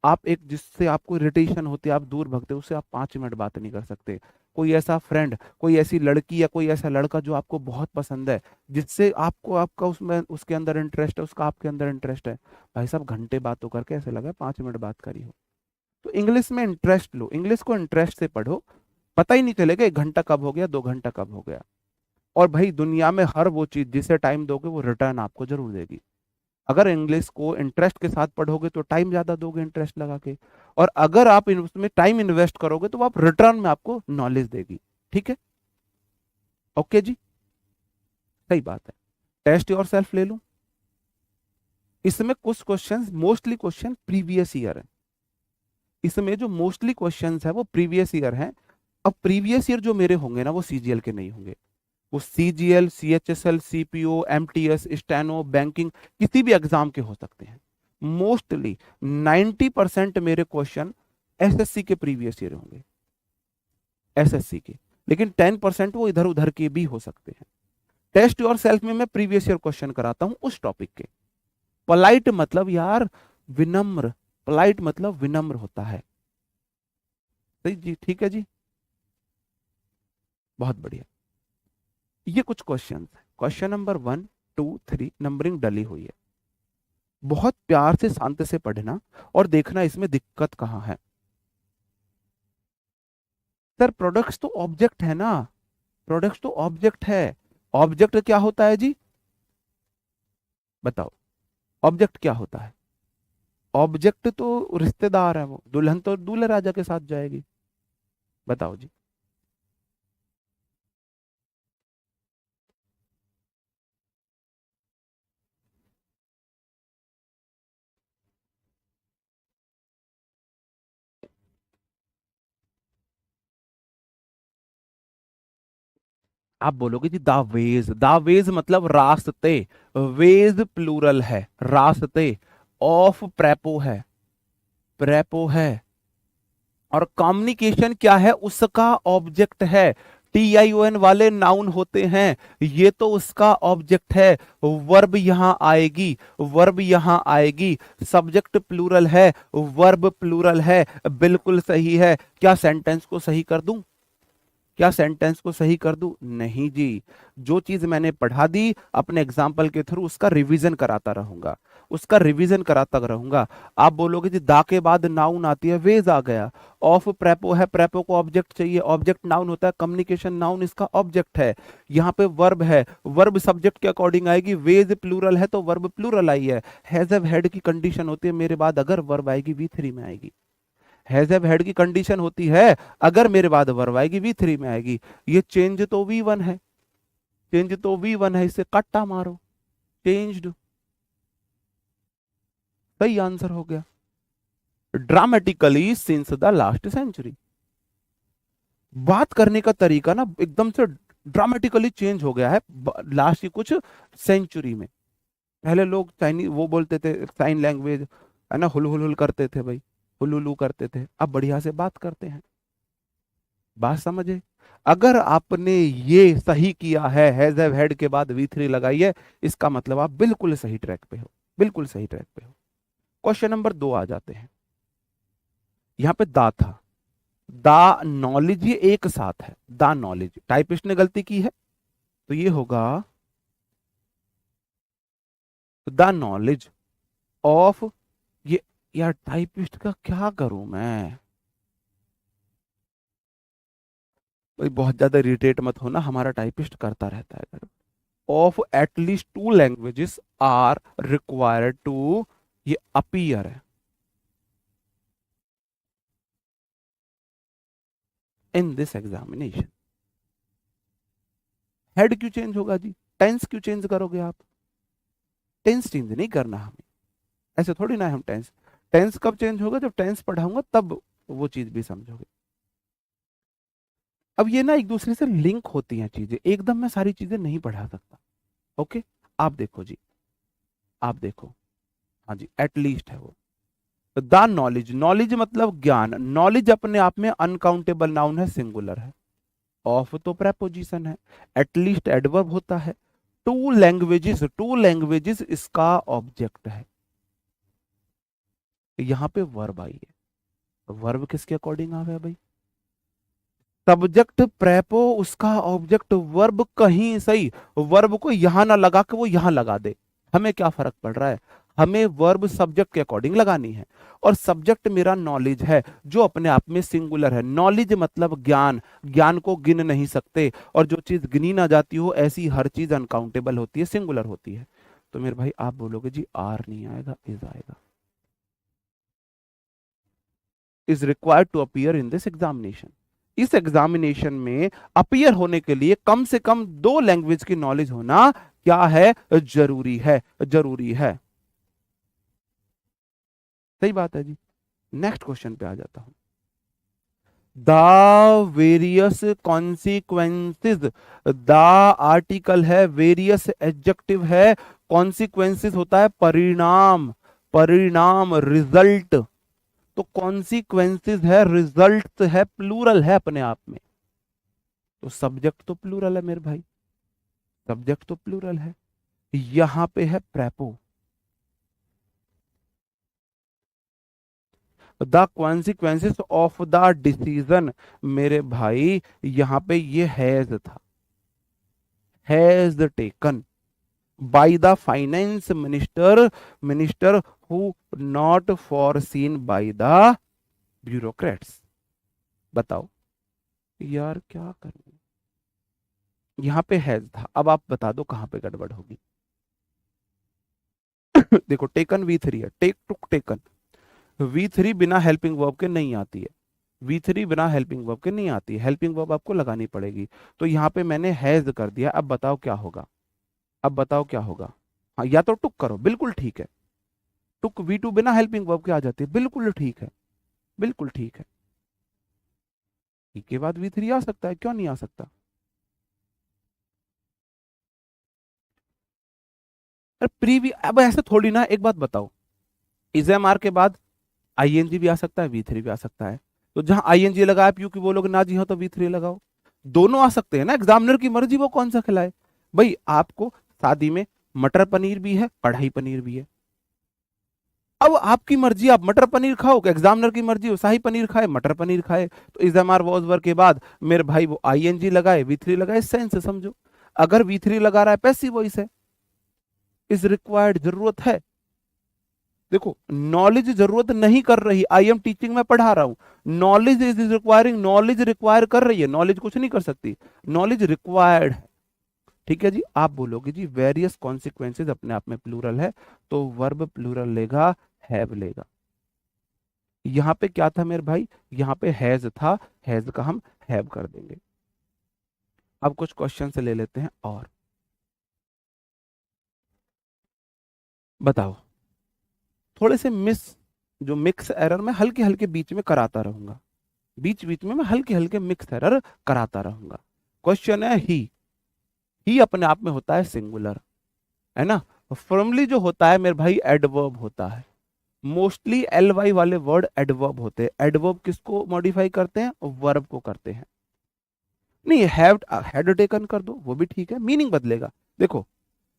आप एक जिससे आपको इरिटेशन होती है, आप दूर भगते हो, उससे आप 5 मिनट बात नहीं कर सकते। कोई ऐसा फ्रेंड, कोई ऐसी लड़की या कोई ऐसा लड़का जो आपको बहुत पसंद है, जिससे आपको आपका उसमें उसके अंदर इंटरेस्ट है, उसका आपके अंदर इंटरेस्ट है, भाई साहब घंटे बातों करके ऐसे लगा 5 मिनट बात करी हो। तो इंग्लिश में इंटरेस्ट लो, इंग्लिश को इंटरेस्ट से पढ़ो। पता ही नहीं चलेगा 1 घंटा कब हो गया, 2 घंटा कब हो गया। और भाई दुनिया में हर वो चीज जिसे टाइम दोगे वो रिटर्न आपको जरूर देगी। अगर इंग्लिश को इंटरेस्ट के साथ पढ़ोगे तो टाइम ज्यादा दोगे इंटरेस्ट लगा के, और अगर आप उसमें टाइम इन्वेस्ट करोगे तो आप रिटर्न में आपको नॉलेज देगी। ठीक है? ओके जी, सही बात है। टेस्ट योर सेल्फ ले लूं। इसमें कुछ questions, mostly question previous year है। इसमें जो मोस्टली क्वेश्चंस है वो प्रीवियस ईयर हैं। अब प्रीवियस ईयर जो मेरे होंगे ना वो सीजीएल के नहीं होंगे। वो CGL, CHSL, CPO, MTS, steno, banking, किसी भी एग्जाम के हो सकते हैं। मोस्टली 90% मेरे क्वेश्चन एसएससी के प्रीवियस ईयर होंगे, एसएससी के। लेकिन 10% वो इधर उधर के भी हो सकते हैं। टेस्ट योर सेल्फ में मैं प्रीवियस ईयर क्वेश्चन कराता हूं उस टॉपिक के। पोलाइट मतलब यार विनम्र, पोलाइट मतलब विनम्र होता है। सही जी, ठीक है जी, बहुत बढ़िया। ये कुछ क्वेश्चन है। क्वेश्चन नंबर 1, 2, 3 नंबरिंग डली हुई है। बहुत प्यार से शांत से पढ़ना और देखना इसमें दिक्कत कहाँ है। सर प्रोडक्ट्स तो ऑब्जेक्ट है ना, प्रोडक्ट्स तो ऑब्जेक्ट है। ऑब्जेक्ट क्या होता है जी? बताओ, ऑब्जेक्ट क्या होता है? ऑब्जेक्ट तो रिश्तेदार है, वो दुल्हन तो दूल्हे राजा के साथ जाएगी। बताओ जी। आप बोलोगे जी दावेज मतलब रास्ते, वेज प्लूरल है, रास्ते। ऑफ प्रेपो है। और कम्युनिकेशन क्या है, उसका ऑब्जेक्ट है। TION वाले नाउन होते हैं, ये तो उसका ऑब्जेक्ट है। वर्ब यहां आएगी, वर्ब यहां आएगी। सब्जेक्ट प्लूरल है, वर्ब प्लूरल है। बिल्कुल सही है। क्या सेंटेंस को सही कर दूं? क्या सेंटेंस को सही कर दूं? नहीं जी। जो चीज मैंने पढ़ा दी अपने एग्जाम्पल के थ्रू, उसका रिवीजन कराता रहूंगा, उसका रिवीजन कराता रहूंगा। आप बोलोगे जी दा के बाद नाउन आती है, वेज आ गया। ऑफ प्रेपो है, प्रेपो को ऑब्जेक्ट चाहिए, ऑब्जेक्ट नाउन होता है, कम्युनिकेशन नाउन इसका ऑब्जेक्ट है। यहाँ पे वर्ब है, वर्ब सब्जेक्ट के अकॉर्डिंग आएगी, वेज प्लूरल है तो वर्ब प्लूरल आई है। हैज हैव हैड की कंडीशन होती है, मेरे बाद अगर वर्ब आएगी V3 में आएगी। हैज हैव हैड की कंडीशन होती है, अगर मेरे बाद वर्ब आएगी V3 में आएगी। ये चेंज तो V1 है, चेंज तो V1 है, इसे कट्टा मारो, चेंज्ड। सही आंसर हो गया। Dramatically since the last century. बात करने का तरीका ना एकदम से ड्रामेटिकली चेंज हो गया है लास्ट की कुछ सेंचुरी में। पहले लोग चाइनीज वो बोलते थे, साइन लैंग्वेज है ना, हुल हुल हुल करते थे भाई, हुलुलू करते थे, अब बढ़िया से बात करते हैं। बात समझे? अगर आपने ये सही किया हैज हैव हैड के बाद V3 लगाई है, इसका मतलब आप बिल्कुल सही ट्रैक पे हो, बिल्कुल सही ट्रैक पे हो। क्वेश्चन नंबर 2 आ जाते हैं। यहां पे दा था, दा नॉलेज, ये एक साथ है। दा नॉलेज, टाइपिस्ट ने गलती की है तो ये होगा द नॉलेज ऑफ, ये यार टाइपिस्ट का क्या करूं मैं? भाई बहुत ज्यादा इरिटेट मत होना, हमारा टाइपिस्ट करता रहता है। Of at least two languages are required to, ये अपीयर है इन दिस एग्जामिनेशन। हेड क्यों चेंज होगा जी? टेंस क्यों चेंज करोगे आप? टेंस चेंज नहीं करना हमें, ऐसे थोड़ी ना है हम टेंस। टेंस कब चेंज होगा? जब टेंस पढ़ाऊंगा तब वो चीज भी समझोगे। अब ये ना एक दूसरे से लिंक होती हैं चीजें, एकदम मैं सारी चीजें नहीं पढ़ा सकता। ओके, आप देखो जी, आप देखो। हाँ जी, एटलीस्ट है वो। द नॉलेज, नॉलेज मतलब ज्ञान, नॉलेज अपने आप में अनकाउंटेबल नाउन है, सिंगुलर है। ऑफ तो प्रेपोजिशन है, एटलीस्ट एडवर्ब होता है। टू लैंग्वेजेस इसका ऑब्जेक्ट है। यहां पे वर्ब आई है, वर्ब किसके अकॉर्डिंग आ गया भाई? सब्जेक्ट प्रेपो उसका ऑब्जेक्ट, वर्ब कहीं सही, वर्ब को यहां ना लगा के वो यहां लगा दे, हमें क्या फर्क पड़ रहा है? हमें वर्ब सब्जेक्ट के अकॉर्डिंग लगानी है। और सब्जेक्ट मेरा नॉलेज है, जो अपने आप में सिंगुलर है। नॉलेज मतलब ज्ञान, ज्ञान को गिन नहीं सकते, और जो चीज गिनी ना जाती हो ऐसी हर चीज अनकाउंटेबल होती है, सिंगुलर होती है। तो मेरे भाई आप बोलोगे जी आर नहीं आएगा, इज आएगा। Is required to appear in this examination. इस एग्जामिनेशन में अपीयर होने के लिए कम से कम 2 लैंग्वेज की नॉलेज होना क्या है? जरूरी है, जरूरी है। सही बात है जी। नेक्स्ट क्वेश्चन पे आ जाता हूं। The various consequences, the article है, वेरियस एडजेक्टिव है, कॉन्सिक्वेंसेस होता है परिणाम, परिणाम रिजल्ट। तो कॉन्सिक्वेंसेस है, रिजल्ट है, प्लूरल है अपने आप में। तो सब्जेक्ट तो प्लूरल है मेरे भाई, सब्जेक्ट तो प्लूरल है। यहां पे है prepo, the consequences of the decision. मेरे भाई यहां पे ये हैज था, has taken by the finance minister, minister who not foreseen by the bureaucrats. बताओ यार क्या करूं? यहां पे हैज था, अब आप बता दो कहां पे गड़बड़ होगी। देखो टेकन V3 है, टेक टुक टेकन, V3 बिना हेल्पिंग वर्ब के नहीं आती है, V3 बिना हेल्पिंग वर्ब के नहीं आती है, हेल्पिंग वर्ब आपको लगानी पड़ेगी। तो यहाँ पे मैंने हैज कर दिया, अब बताओ क्या होगा? अब बताओ क्या होगा? हाँ, या तो टुक करो, बिल्कुल ठीक है। टुक V2 बिना हेल्पिंग वर्ब के आ जाती है, बिल्कुल ठीक है, बिल्कुल ठीक है। ई के बाद V3 आ सकता है, क्यों नहीं आ सकता? अरे प्रीवी, अब ऐसे थोड़ी ना, एक बात बताओ, इज एम आर के बाद आईएनजी भी आ सकता है, वी3 भी आ सकता है। तो जहां आईएनजी लगाया पीयू की बोलोगे ना जी हाँ, तो वी3 लगाओ। दोनों आ सकते हैं ना, एग्जामिनर की मर्जी वो कौन सा खिलाए। भाई आपको शादी में मटर पनीर भी है, कढ़ाई पनीर भी है। अब आपकी मर्जी, आप मटर पनीर खाओ, कि एग्जामिनर की मर्जी हो शाही पनीर खाए, मटर पनीर खाए। तो is am are was were के बाद मेरे भाई वो आईएनजी लगाए, वी3 लगाए, सेंस से समझो। अगर वी3 लगा रहा है, पैसिव वॉइस है। इज रिक्वायर्ड, जरूरत है। देखो नॉलेज जरूरत नहीं कर रही, आई एम टीचिंग में पढ़ा रहा हूं। Knowledge is requiring, knowledge require कर रही है, नॉलेज कुछ नहीं कर सकती, नॉलेज रिक्वायर्ड है। ठीक है जी, आप बोलोगे जी वेरियस कॉन्सिक्वेंसेज अपने आप में प्लूरल है, तो वर्ब प्लूरल लेगा, हैव लेगा। यहां पे क्या था मेरे भाई, यहां पे हैज था, हैज का हम हैव कर देंगे। अब कुछ क्वेश्चन से ले लेते हैं और बताओ। थोड़े से जो मिक्स एरर में हल्के हल्के बीच में कराता रहूंगा, बीच बीच में मैं हल्के हल्के मिक्स एरर कराता रहूंगा। क्वेश्चन है ही अपने आप में होता है सिंगुलर, है ना। फॉर्मली जो होता है मेरे भाई एडवर्ब होता है। मोस्टली एल वाई वाले वर्ड एडवर्ब होते हैं। एडवर्ब किसको मॉडिफाई करते हैं, वर्ब को करते हैं। नहीं, हैव हैड टेकन कर दो वो भी ठीक है, मीनिंग बदलेगा। देखो,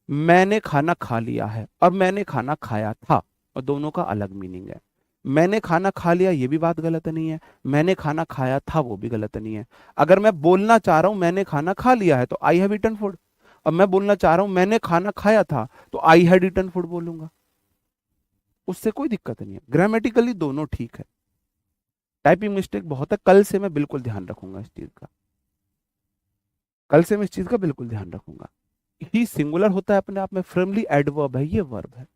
मैंने खाना खा लिया है और मैंने खाना खाया था, और दोनों का अलग मीनिंग है। मैंने खाना खा लिया ये भी बात गलत नहीं है, मैंने खाना खाया था वो भी गलत नहीं है। अगर मैं बोलना चाह रहा हूं मैंने खाना खा लिया है तो आई हैव ईटन फूड, अब मैं बोलना चाह रहा हूं मैंने खाना खाया था तो आई हैड ईटन फूड बोलूंगा, उससे कोई दिक्कत नहीं है। ग्रामेटिकली दोनों ठीक है। टाइपिंग मिस्टेक बहुत है, कल से मैं बिल्कुल ध्यान रखूंगा इस चीज का, कल से मैं इस चीज का बिल्कुल ध्यान रखूंगा। ही सिंगुलर होता है अपने आप में, फर्मली एडवर्ब है, ये वर्ब है।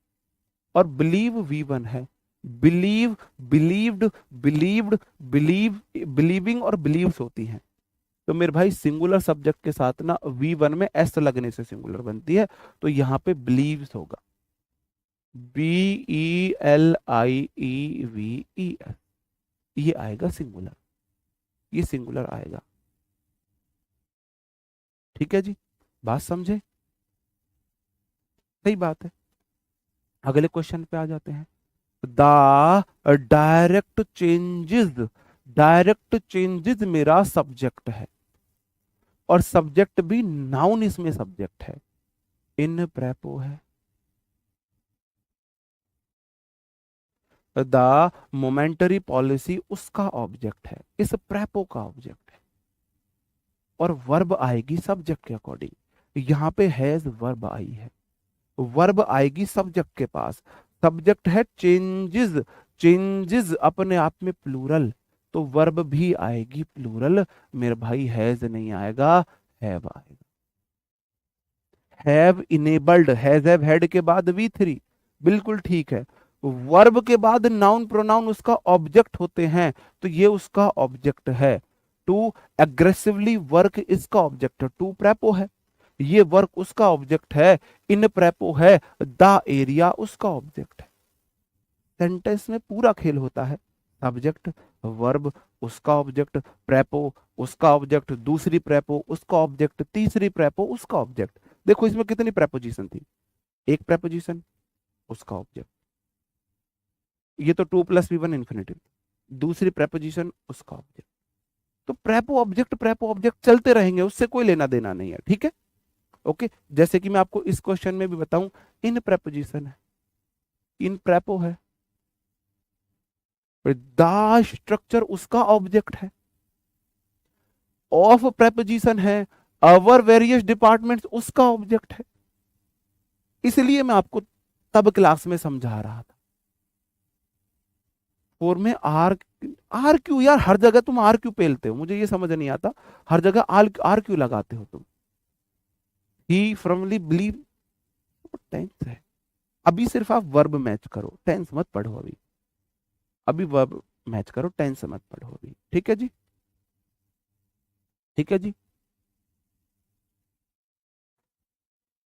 और बिलीव वी1 है। Believe, believed, believed, believe, believing और बिलीव्स होती हैं। तो मेरे भाई सिंगुलर सब्जेक्ट के साथ ना वी1 में एस लगने से सिंगुलर बनती है, तो यहां पे बिलीव्स होगा, BELIEVES, ये आएगा सिंगुलर, ये सिंगुलर आएगा। ठीक है जी, बात समझे, सही बात है। अगले क्वेश्चन पे आ जाते हैं। The direct changes, direct changes मेरा सब्जेक्ट है, और सब्जेक्ट भी नाउन इसमें सब्जेक्ट है, इन प्रेपो है। द मोमेंटरी पॉलिसी उसका ऑब्जेक्ट है, इस प्रेपो का ऑब्जेक्ट है। और वर्ब आएगी सब्जेक्ट के अकॉर्डिंग, यहां पे हैज वर्ब आई है, वर्ब आएगी सब्जेक्ट के पास। सब्जेक्ट है चेंजेस, चेंजेस अपने आप में प्लूरल, तो वर्ब भी आएगी प्लूरल। मेरे भाई हैज नहीं आएगा, हैव आएगा। Have enabled, has have had के बाद वी3, बिल्कुल ठीक है। वर्ब के बाद नाउन प्रोनाउन उसका ऑब्जेक्ट होते हैं, तो ये उसका ऑब्जेक्ट है। टू एग्रेसिवली वर्क इसका ऑब्जेक्ट है, टू प्रेपो है, ये वर्क उसका ऑब्जेक्ट है। इन प्रेपो है, द एरिया उसका ऑब्जेक्ट है। सेंटेंस में पूरा खेल होता है, सब्जेक्ट, वर्ब उसका ऑब्जेक्ट, प्रेपो उसका ऑब्जेक्ट, दूसरी प्रेपो उसका ऑब्जेक्ट, तीसरी प्रेपो उसका ऑब्जेक्ट। देखो इसमें कितनी प्रेपोजिशन थी, एक प्रेपोजिशन उसका ऑब्जेक्ट, ये तो 2+V1 इंफिनिटिव, दूसरी प्रेपोजिशन उसका ऑब्जेक्ट। तो प्रेपो ऑब्जेक्ट चलते रहेंगे, उससे कोई लेना देना नहीं है, ठीक है। ओके, जैसे कि मैं आपको इस क्वेश्चन में भी बताऊं, इन प्रेपोजिशन है, इन प्रेपो है, द स्ट्रक्चर उसका ऑब्जेक्ट है, ऑफ प्रेपोजिशन है, अवर वेरियस डिपार्टमेंट्स उसका ऑब्जेक्ट है। इसलिए मैं आपको तब क्लास में समझा रहा था। फोर में आर, आर क्यों यार, हर जगह तुम आर क्यों पेलते हो, मुझे ये समझ नहीं आता, हर जगह आर आर क्यों लगाते हो तुम। ही फर्मली बिलीव, टेंस है। अभी सिर्फ आप वर्ब मैच करो, टेंस मत पढ़ो अभी, अभी वर्ब मैच करो, टेंस मत पढ़ो अभी, ठीक है जी, ठीक है जी।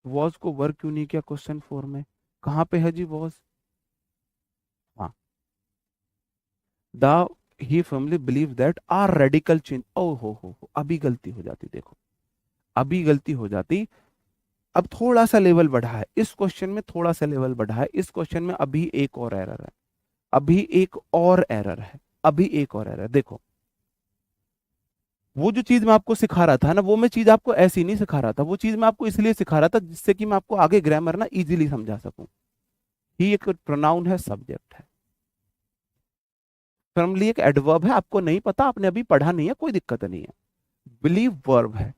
वॉज को वर्ब क्यों नहीं किया क्वेश्चन 4 में, कहां पे है जी वॉज। हाँ, the he firmly believe that are radical change, ओ हो, अभी गलती हो जाती, देखो अभी गलती हो जाती। अब थोड़ा सा लेवल बढ़ा है इस क्वेश्चन में, थोड़ा सा लेवल बढ़ा है इस क्वेश्चन में। अभी एक और एरर है, अभी एक और एरर है, अभी एक और एरर। देखो वो जो चीज मैं आपको सिखा रहा था ना, वो मैं चीज आपको ऐसी नहीं सिखा रहा था, वो चीज मैं आपको इसलिए सिखा रहा था जिससे कि मैं आपको आगे ग्रामर ना इजीली समझा सकूं। ही एक प्रोनाउन है, सब्जेक्ट है, फर्मली एक एडवर्ब है। आपको नहीं पता, आपने अभी पढ़ा नहीं है, कोई दिक्कत नहीं है। बिलीव वर्ब है,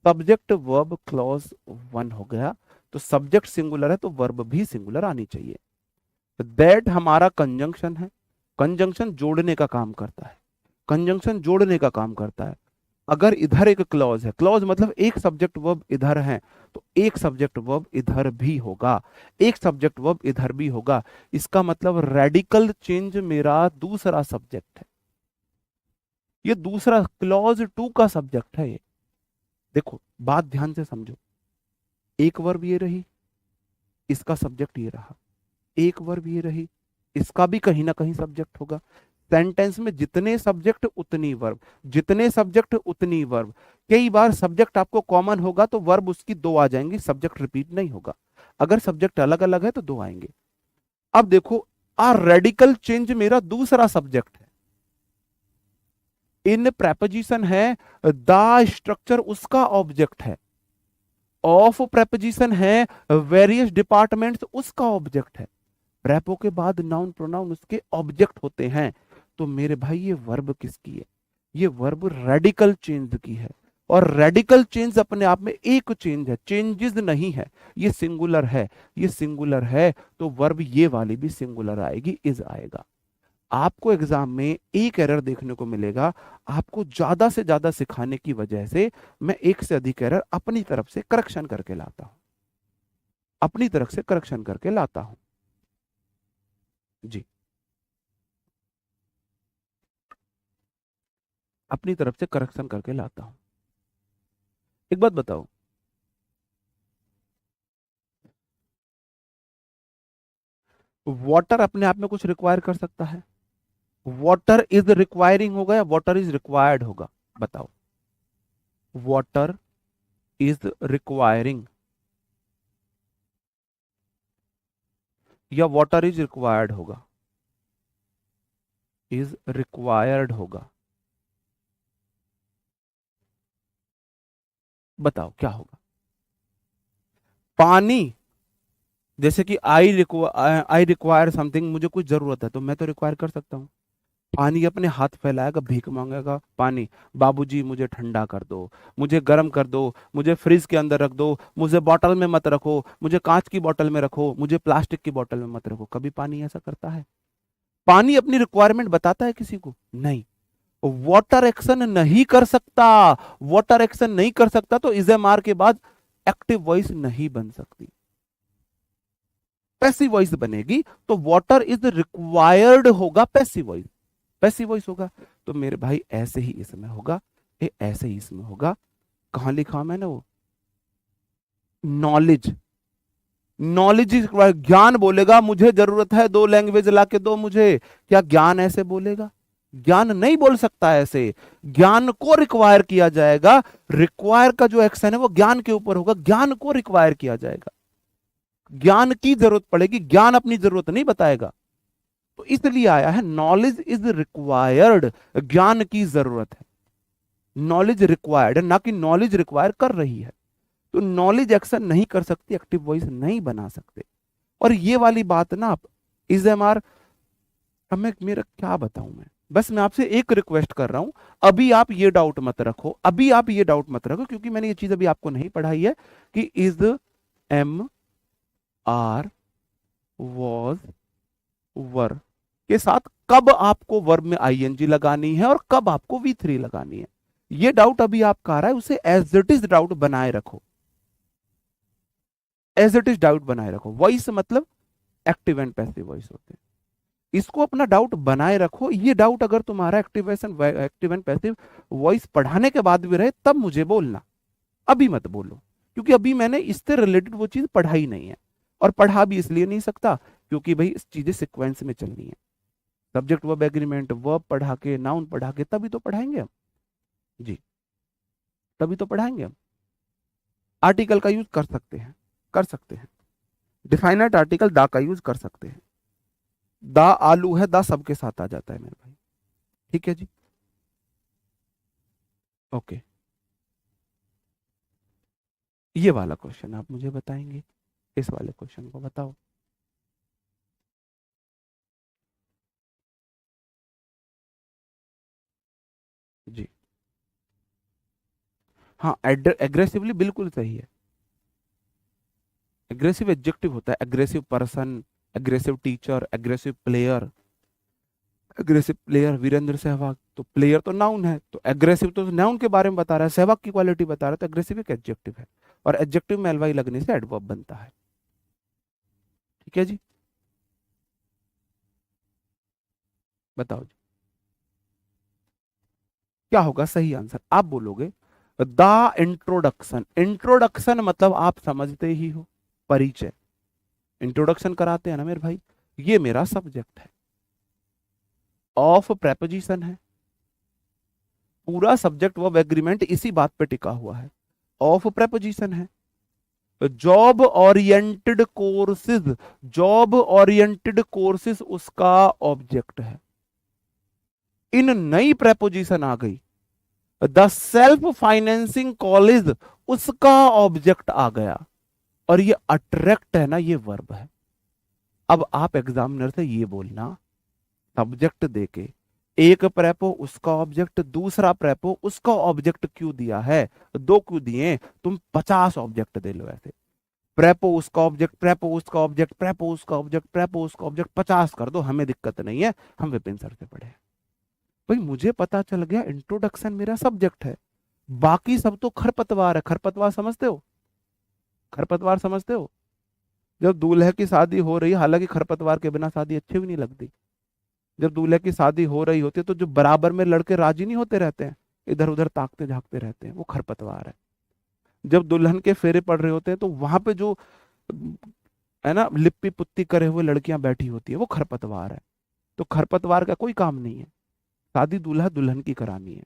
सब्जेक्ट वर्ब क्लॉज वन हो गया, तो सब्जेक्ट सिंगुलर है तो वर्ब भी सिंगुलर आनी चाहिए। दैट हमारा कंजंक्शन है, कंजंक्शन जोड़ने का काम करता है, कंजंक्शन जोड़ने का काम करता है। अगर इधर एक क्लॉज है, क्लॉज मतलब एक सब्जेक्ट वर्ब इधर है, तो एक सब्जेक्ट वर्ब इधर भी होगा, एक सब्जेक्ट वर्ब इधर भी होगा। इसका मतलब रेडिकल चेंज मेरा दूसरा सब्जेक्ट है, ये दूसरा क्लॉज टू का सब्जेक्ट है ये। देखो बात ध्यान से समझो, एक वर्ब ये रही, इसका सब्जेक्ट ये रहा, एक वर्ब ये रही, इसका भी कहीं ना कहीं सब्जेक्ट होगा। सेंटेंस में जितने सब्जेक्ट उतनी वर्ब, जितने सब्जेक्ट उतनी वर्ब। कई बार सब्जेक्ट आपको कॉमन होगा तो वर्ब उसकी दो आ जाएंगी, सब्जेक्ट रिपीट नहीं होगा। अगर सब्जेक्ट अलग अलग है तो दो आएंगे। अब देखो आ रेडिकल चेंज मेरा दूसरा सब्जेक्ट है, इन प्रेपोजिशन है, द स्ट्रक्चर उसका ऑब्जेक्ट है, ऑफ प्रेपोजिशन है, वेरियस डिपार्टमेंट्स उसका ऑब्जेक्ट है। प्रेपो के बाद नाउन प्रोनाउन उसके ऑब्जेक्ट होते हैं। तो मेरे भाई ये वर्ब किसकी है? ये वर्ब रेडिकल चेंज की है, और रेडिकल चेंज अपने आप में एक चेंज है, चेंजेस नहीं है, ये सिंगुलर है। ये सिंगुलर है तो वर्ब ये वाली भी सिंगुलर आएगी, इज आएगा। आपको एग्जाम में एक एरर देखने को मिलेगा, आपको ज्यादा से ज्यादा सिखाने की वजह से मैं एक से अधिक एरर अपनी तरफ से करेक्शन करके लाता हूं, अपनी तरफ से करेक्शन करके लाता हूं। जी, अपनी तरफ से करेक्शन करके लाता हूं। एक बात बताओ, वाटर अपने आप में कुछ रिक्वायर कर सकता है? वाटर इज रिक्वायरिंग होगा या वाटर इज रिक्वायर्ड होगा? बताओ, वाटर इज रिक्वायरिंग या वाटर इज रिक्वायर्ड होगा? इज रिक्वायर्ड होगा। बताओ क्या होगा? पानी, जैसे कि आई रिक्वायर समथिंग, मुझे कुछ जरूरत है तो मैं तो रिक्वायर कर सकता हूँ। पानी अपने हाथ फैलाएगा, भीख मांगेगा, पानी, बाबूजी मुझे ठंडा कर दो, मुझे गर्म कर दो, मुझे फ्रिज के अंदर रख दो, मुझे बॉटल में मत रखो, मुझे कांच की बॉटल में रखो, मुझे प्लास्टिक की बॉटल में मत रखो। कभी पानी ऐसा करता है? पानी अपनी रिक्वायरमेंट बताता है किसी को? नहीं। वाटर एक्शन नहीं कर सकता, वाटर एक्शन नहीं कर सकता तो इज एम आर के बाद एक्टिव वॉइस नहीं बन सकती, पैसिव वॉइस बनेगी। तो वाटर इज रिक्वायर्ड होगा, पैसिव वॉइस, पैसिव वॉइस होगा। तो मेरे भाई ऐसे ही इसमें होगा, ये ऐसे ही इसमें होगा। कहां लिखा मैंने वो? Knowledge, knowledge is required. ज्ञान बोलेगा मुझे जरूरत है, दो लैंग्वेज ला के दो मुझे, क्या ज्ञान ऐसे बोलेगा? ज्ञान नहीं बोल सकता ऐसे। ज्ञान को रिक्वायर किया जाएगा, रिक्वायर का जो एक्शन है वो ज्ञान के ऊपर होगा, ज्ञान को रिक्वायर किया जाएगा, ज्ञान की जरूरत पड़ेगी, ज्ञान अपनी जरूरत नहीं बताएगा। तो इसलिए आया है नॉलेज इज रिक्वायर्ड, ज्ञान की जरूरत है, नॉलेज रिक्वायर्ड है, ना कि नॉलेज रिक्वायर कर रही है। तो नॉलेज एक्शन नहीं कर सकती, एक्टिव वॉइस नहीं बना सकते। और ये वाली बात ना आप इज एम आर, अब मैं मेरा क्या बताऊं मैं, बस मैं आपसे एक रिक्वेस्ट कर रहा हूं, अभी आप ये डाउट मत रखो, अभी आप ये डाउट मत रखो, क्योंकि मैंने ये चीज अभी आपको नहीं पढ़ाई है कि is am are was were के साथ कब आपको वर्ब में आईएनजी लगानी है और कब आपको वी थ्री लगानी है। ये डाउट अभी आपका आ रहा है, उसे एज इट इज डाउट बनाए रखो, एज इट इज डाउट बनाए रखो। वॉइस मतलब एक्टिव एंड पैसिव वॉइस होते हैं, इसको अपना डाउट बनाए रखो। ये डाउट अगर तुम्हारा एक्टिव एंड पैसिव वॉइस पढ़ाने के बाद भी रहे तब मुझे बोलना, अभी मत बोलो, क्योंकि अभी मैंने इससे रिलेटेड वो चीज पढ़ाई नहीं है, और पढ़ा भी इसलिए नहीं सकता क्योंकि भाई चीजें सिक्वेंस में चलनी है। सब्जेक्ट वर्ब एग्रीमेंट, वर्ब पढ़ा के, नाउन पढ़ा के तभी तो पढ़ाएंगे हम। जी, तभी तो पढ़ाएंगे हम। आर्टिकल का यूज कर सकते हैं, कर सकते हैं। डिफाइनाइट आर्टिकल दा का यूज कर सकते हैं। दा आलू है, दा सबके साथ आ जाता है मेरे भाई। ठीक है जी, ओके। ये वाला क्वेश्चन आप मुझे बताएंगे, इस वाले क्वेश्चन को बताओ। जी हाँ, एग्रेसिवली बिल्कुल सही है। एग्रेसिव एडजेक्टिव होता है, aggressive person, aggressive teacher, aggressive player. Aggressive player Virender Sehwag, तो प्लेयर तो नाउन है, तो एग्रेसिव तो नाउन के बारे में बता रहा है, सहवाग की क्वालिटी बता रहा है, तो एग्रेसिव एक एडजेक्टिव है। और एडजेक्टिव में एलवाई लगने से एडवर्ब बनता है। ठीक है जी, बताओ जी क्या होगा सही आंसर। आप बोलोगे द इंट्रोडक्शन। इंट्रोडक्शन मतलब आप समझते ही हो, परिचय। इंट्रोडक्शन कराते हैं ना मेरे भाई, ये मेरा सब्जेक्ट है। ऑफ प्रेपोजिशन है, पूरा सब्जेक्ट वर्ब एग्रीमेंट इसी बात पे टिका हुआ है। ऑफ प्रेपोजिशन है। Job oriented courses, job oriented courses उसका ऑब्जेक्ट है। इन नई प्रेपोजिशन आ गई, द सेल्फ फाइनेंसिंग कॉलेज उसका ऑब्जेक्ट आ गया। और ये अट्रैक्ट है ना, ये वर्ब है। अब आप एग्जामिनर से ये बोलना, सब्जेक्ट देके एक प्रेपो उसका ऑब्जेक्ट, दूसरा प्रेपो उसका ऑब्जेक्ट क्यों दिया है, दो क्यों दिए, तुम 50 ऑब्जेक्ट दे लो ऐसे। प्रेपो उसका ऑब्जेक्ट, प्रेपो उसका ऑब्जेक्ट, प्रेपो उसका ऑब्जेक्ट, प्रेपो उसका ऑब्जेक्ट, 50 कर दो, हमें दिक्कत नहीं है, हम विपिन सर से पढ़े। भाई मुझे पता चल गया इंट्रोडक्शन मेरा सब्जेक्ट है, बाकी सब तो खरपतवार है। खरपतवार समझते हो, खरपतवार समझते हो? जब दूल्हे की शादी हो रही है, हालांकि खरपतवार के बिना शादी अच्छी भी नहीं लगती, जब दूल्हे की शादी हो रही होती है तो जो बराबर में लड़के राजी नहीं होते रहते हैं, इधर उधर ताकते झांकते रहते हैं, वो खरपतवार है। जब दुल्हन के फेरे पड़ रहे होते हैं तो वहां पे जो है ना लिप्पी पुत्ती करे हुए लड़कियां बैठी होती है, वो खरपतवार है। तो खरपतवार का कोई काम नहीं है, शादी दूल्हा दुल्हन की करानी है।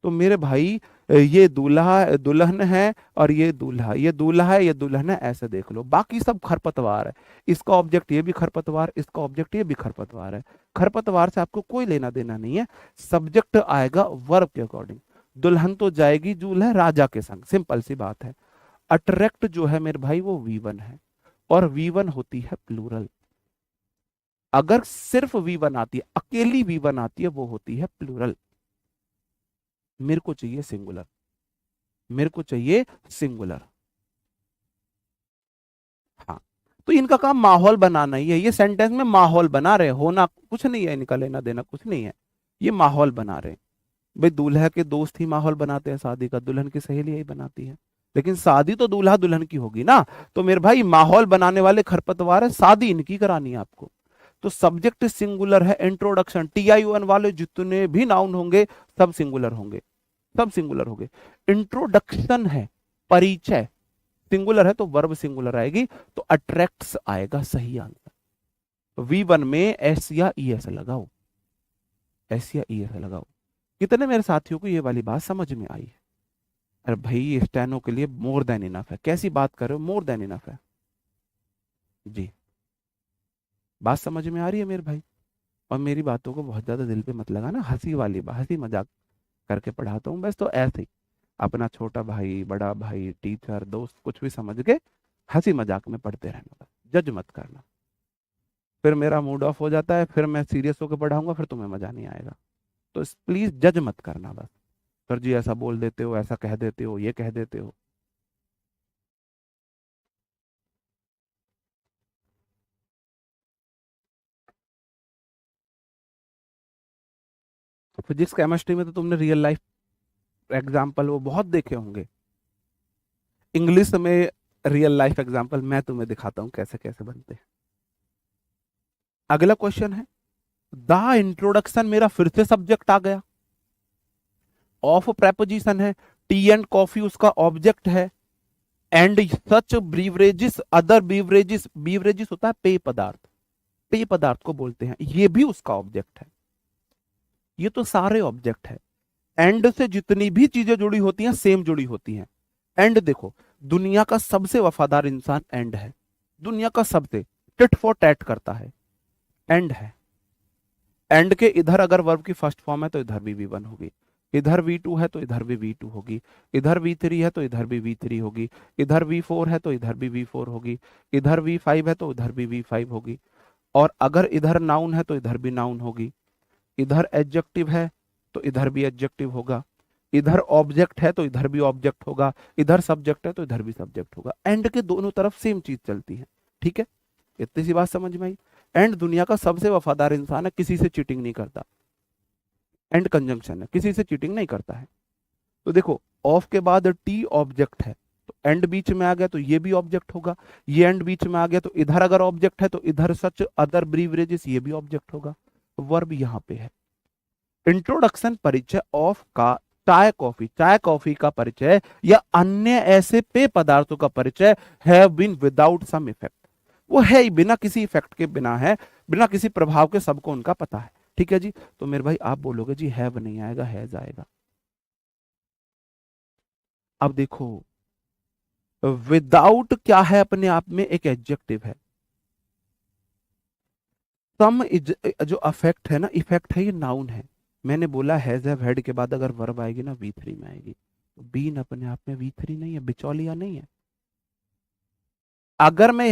तो मेरे भाई ये दूल्हा दुल्हन है और ये दूल्हा, ये दूल्हा है, ये दुल्हन है, ऐसे देख लो, बाकी सब खरपतवार है। इसका ऑब्जेक्ट ये भी खरपतवार, इसका ऑब्जेक्ट ये भी खरपतवार है। खरपतवार से आपको कोई लेना देना नहीं है, सब्जेक्ट आएगा वर्ब के अकॉर्डिंग। दुल्हन तो जाएगी दूल्हा राजा के संग, सिंपल सी बात है। अट्रैक्ट जो है मेरे भाई वो V1 है, और V1 होती है प्लूरल। अगर सिर्फ V1 आती है, अकेली V1 आती है, वो होती है प्लूरल। मेरे को चाहिए सिंगुलर, मेरे को चाहिए सिंगुलर। हाँ, तो इनका काम माहौल बनाना ही है, ये सेंटेंस में माहौल बना रहे, होना कुछ नहीं है, इनका लेना देना कुछ नहीं है, ये माहौल बना रहे। भाई दूल्हा के दोस्त ही माहौल बनाते हैं शादी का, दुल्हन की सहेली ही बनाती है, लेकिन शादी तो दूल्हा दुल्हन की होगी ना। तो मेरे भाई माहौल बनाने वाले खरपतवार है, शादी इनकी करानी है आपको। तो सब्जेक्ट सिंगुलर है। इंट्रोडक्शन, TION वाले जितने भी नाउन होंगे सब सिंगुलर होंगे, सब सिंगुलर होंगे। इंट्रोडक्शन है, परिचय, सिंगुलर है तो वर्ब सिंगुलर आएगी, तो अट्रैक्ट्स आएगा सही आंसर। V1 में एस या ES लगाओ, एस या ES लगाओ। कितने मेरे साथियों को ये वाली बात समझ में आई है? अरे भाई स्टेनो के लिए मोर देन इनफ है, कैसी बात कर रहे हो, मोर देन इनफ है जी। बात समझ में आ रही है मेरे भाई? और मेरी बातों को बहुत ज्यादा दिल पे मत लगाना, हंसी वाली बात, हंसी मजाक करके पढ़ाता हूँ बस, तो ऐसे ही अपना छोटा भाई, बड़ा भाई, टीचर, दोस्त, कुछ भी समझ के हंसी मजाक में पढ़ते रहना, बस जज मत करना। फिर मेरा मूड ऑफ हो जाता है, फिर मैं सीरियस होकर पढ़ाऊंगा, फिर तुम्हें मजा नहीं आएगा। तो प्लीज जज मत करना बस। सर जी ऐसा बोल देते हो, ऐसा कह देते हो, ये कह देते हो। तो फिजिक्स केमिस्ट्री में तो तुमने रियल लाइफ एग्जाम्पल वो बहुत देखे होंगे। इंग्लिश में रियल लाइफ एग्जाम्पल मैं तुम्हें दिखाता हूं कैसे कैसे बनते हैं। अगला क्वेश्चन है, द इंट्रोडक्शन मेरा फिर से सब्जेक्ट आ गया, ऑफ प्रेपोजिशन है, टी एंड कॉफी उसका ऑब्जेक्ट है, and such beverages other beverages, beverages होता है पेय पदार्थ, पेय पदार्थ को बोलते हैं, ये भी उसका ऑब्जेक्ट है। ये तो सारे ऑब्जेक्ट है। एंड से जितनी भी चीजें जुड़ी होती हैं सेम जुड़ी होती हैं। एंड देखो, दुनिया का सबसे वफादार इंसान एंड है, दुनिया का सबसे, टिट फॉर टैट करता है, एंड है। एंड के इधर अगर वर्ब की फर्स्ट फॉर्म है तो इधर भी V1 होगी, इधर V2 है तो इधर भी V2 होगी, इधर V3 है तो इधर भी V3 होगी, इधर V4 है तो इधर भी V4 होगी, इधर V5 है तो इधर भी V5 होगी। और अगर इधर नाउन है तो इधर भी नाउन होगी, इधर एडजेक्टिव है तो इधर भी एडजेक्टिव होगा, इधर ऑब्जेक्ट है तो इधर भी ऑब्जेक्ट होगा, इधर सब्जेक्ट है तो इधर भी सब्जेक्ट होगा। एंड के दोनों तरफ सेम चीज चलती है। ठीक है, इतनी सी बात समझ में आई। एंड दुनिया का सबसे वफादार इंसान है, किसी से चीटिंग नहीं करता। एंड कंजंक्शन है, किसी से चीटिंग नहीं करता है। तो देखो, ऑफ के बाद टी ऑब्जेक्ट है, तो एंड बीच में आ गया तो ये भी ऑब्जेक्ट होगा, ये एंड बीच में आ गया तो इधर अगर ऑब्जेक्ट है तो इधर सच अदर ब्रीवरेजेस ये भी ऑब्जेक्ट होगा। वर्ब यहां पे है। इंट्रोडक्शन, परिचय ऑफ का चाय कॉफी, चाय कॉफी का परिचय या अन्य ऐसे पेय पदार्थों का परिचय have been without some effect, वो है ही बिना किसी इफेक्ट के, बिना है, बिना किसी प्रभाव के, सबको उनका पता है। ठीक है जी, तो मेरे भाई आप बोलोगे जी हैव नहीं आएगा, हैज आएगा। अब देखो, विदाउट क्या है, अपने आप में एक एडजेक्टिव है। सम जो अफेक्ट है ना, इफेक्ट है, ये नाउन है। मैंने बोला हैज हैव हैड के बाद अगर वर्ब आएगी ना V3 में आएगी, तो बीन अपने आप में V3 नहीं है, बिचौलिया नहीं है। अगर मैं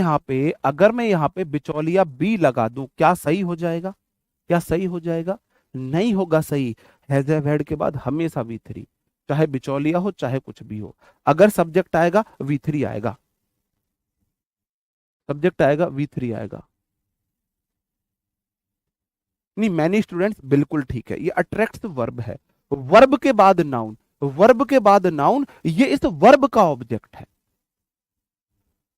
यहाँ पे बिचौलिया बी लगा दूं, क्या सही हो जाएगा? क्या सही हो जाएगा? नहीं होगा सही। हैज हैव हैड के बाद हमेशा V3, चाहे बिचौलिया हो चाहे कुछ भी हो। अगर सब्जेक्ट आएगा V3 आएगा, सब्जेक्ट आएगा V3 आएगा। नहीं, मैनी स्टूडेंट्स बिल्कुल ठीक है, ये अट्रैक्ट्स वर्ब है। वर्ब के बाद नाउन, वर्ब के बाद नाउन, ये इस वर्ब का ऑब्जेक्ट है।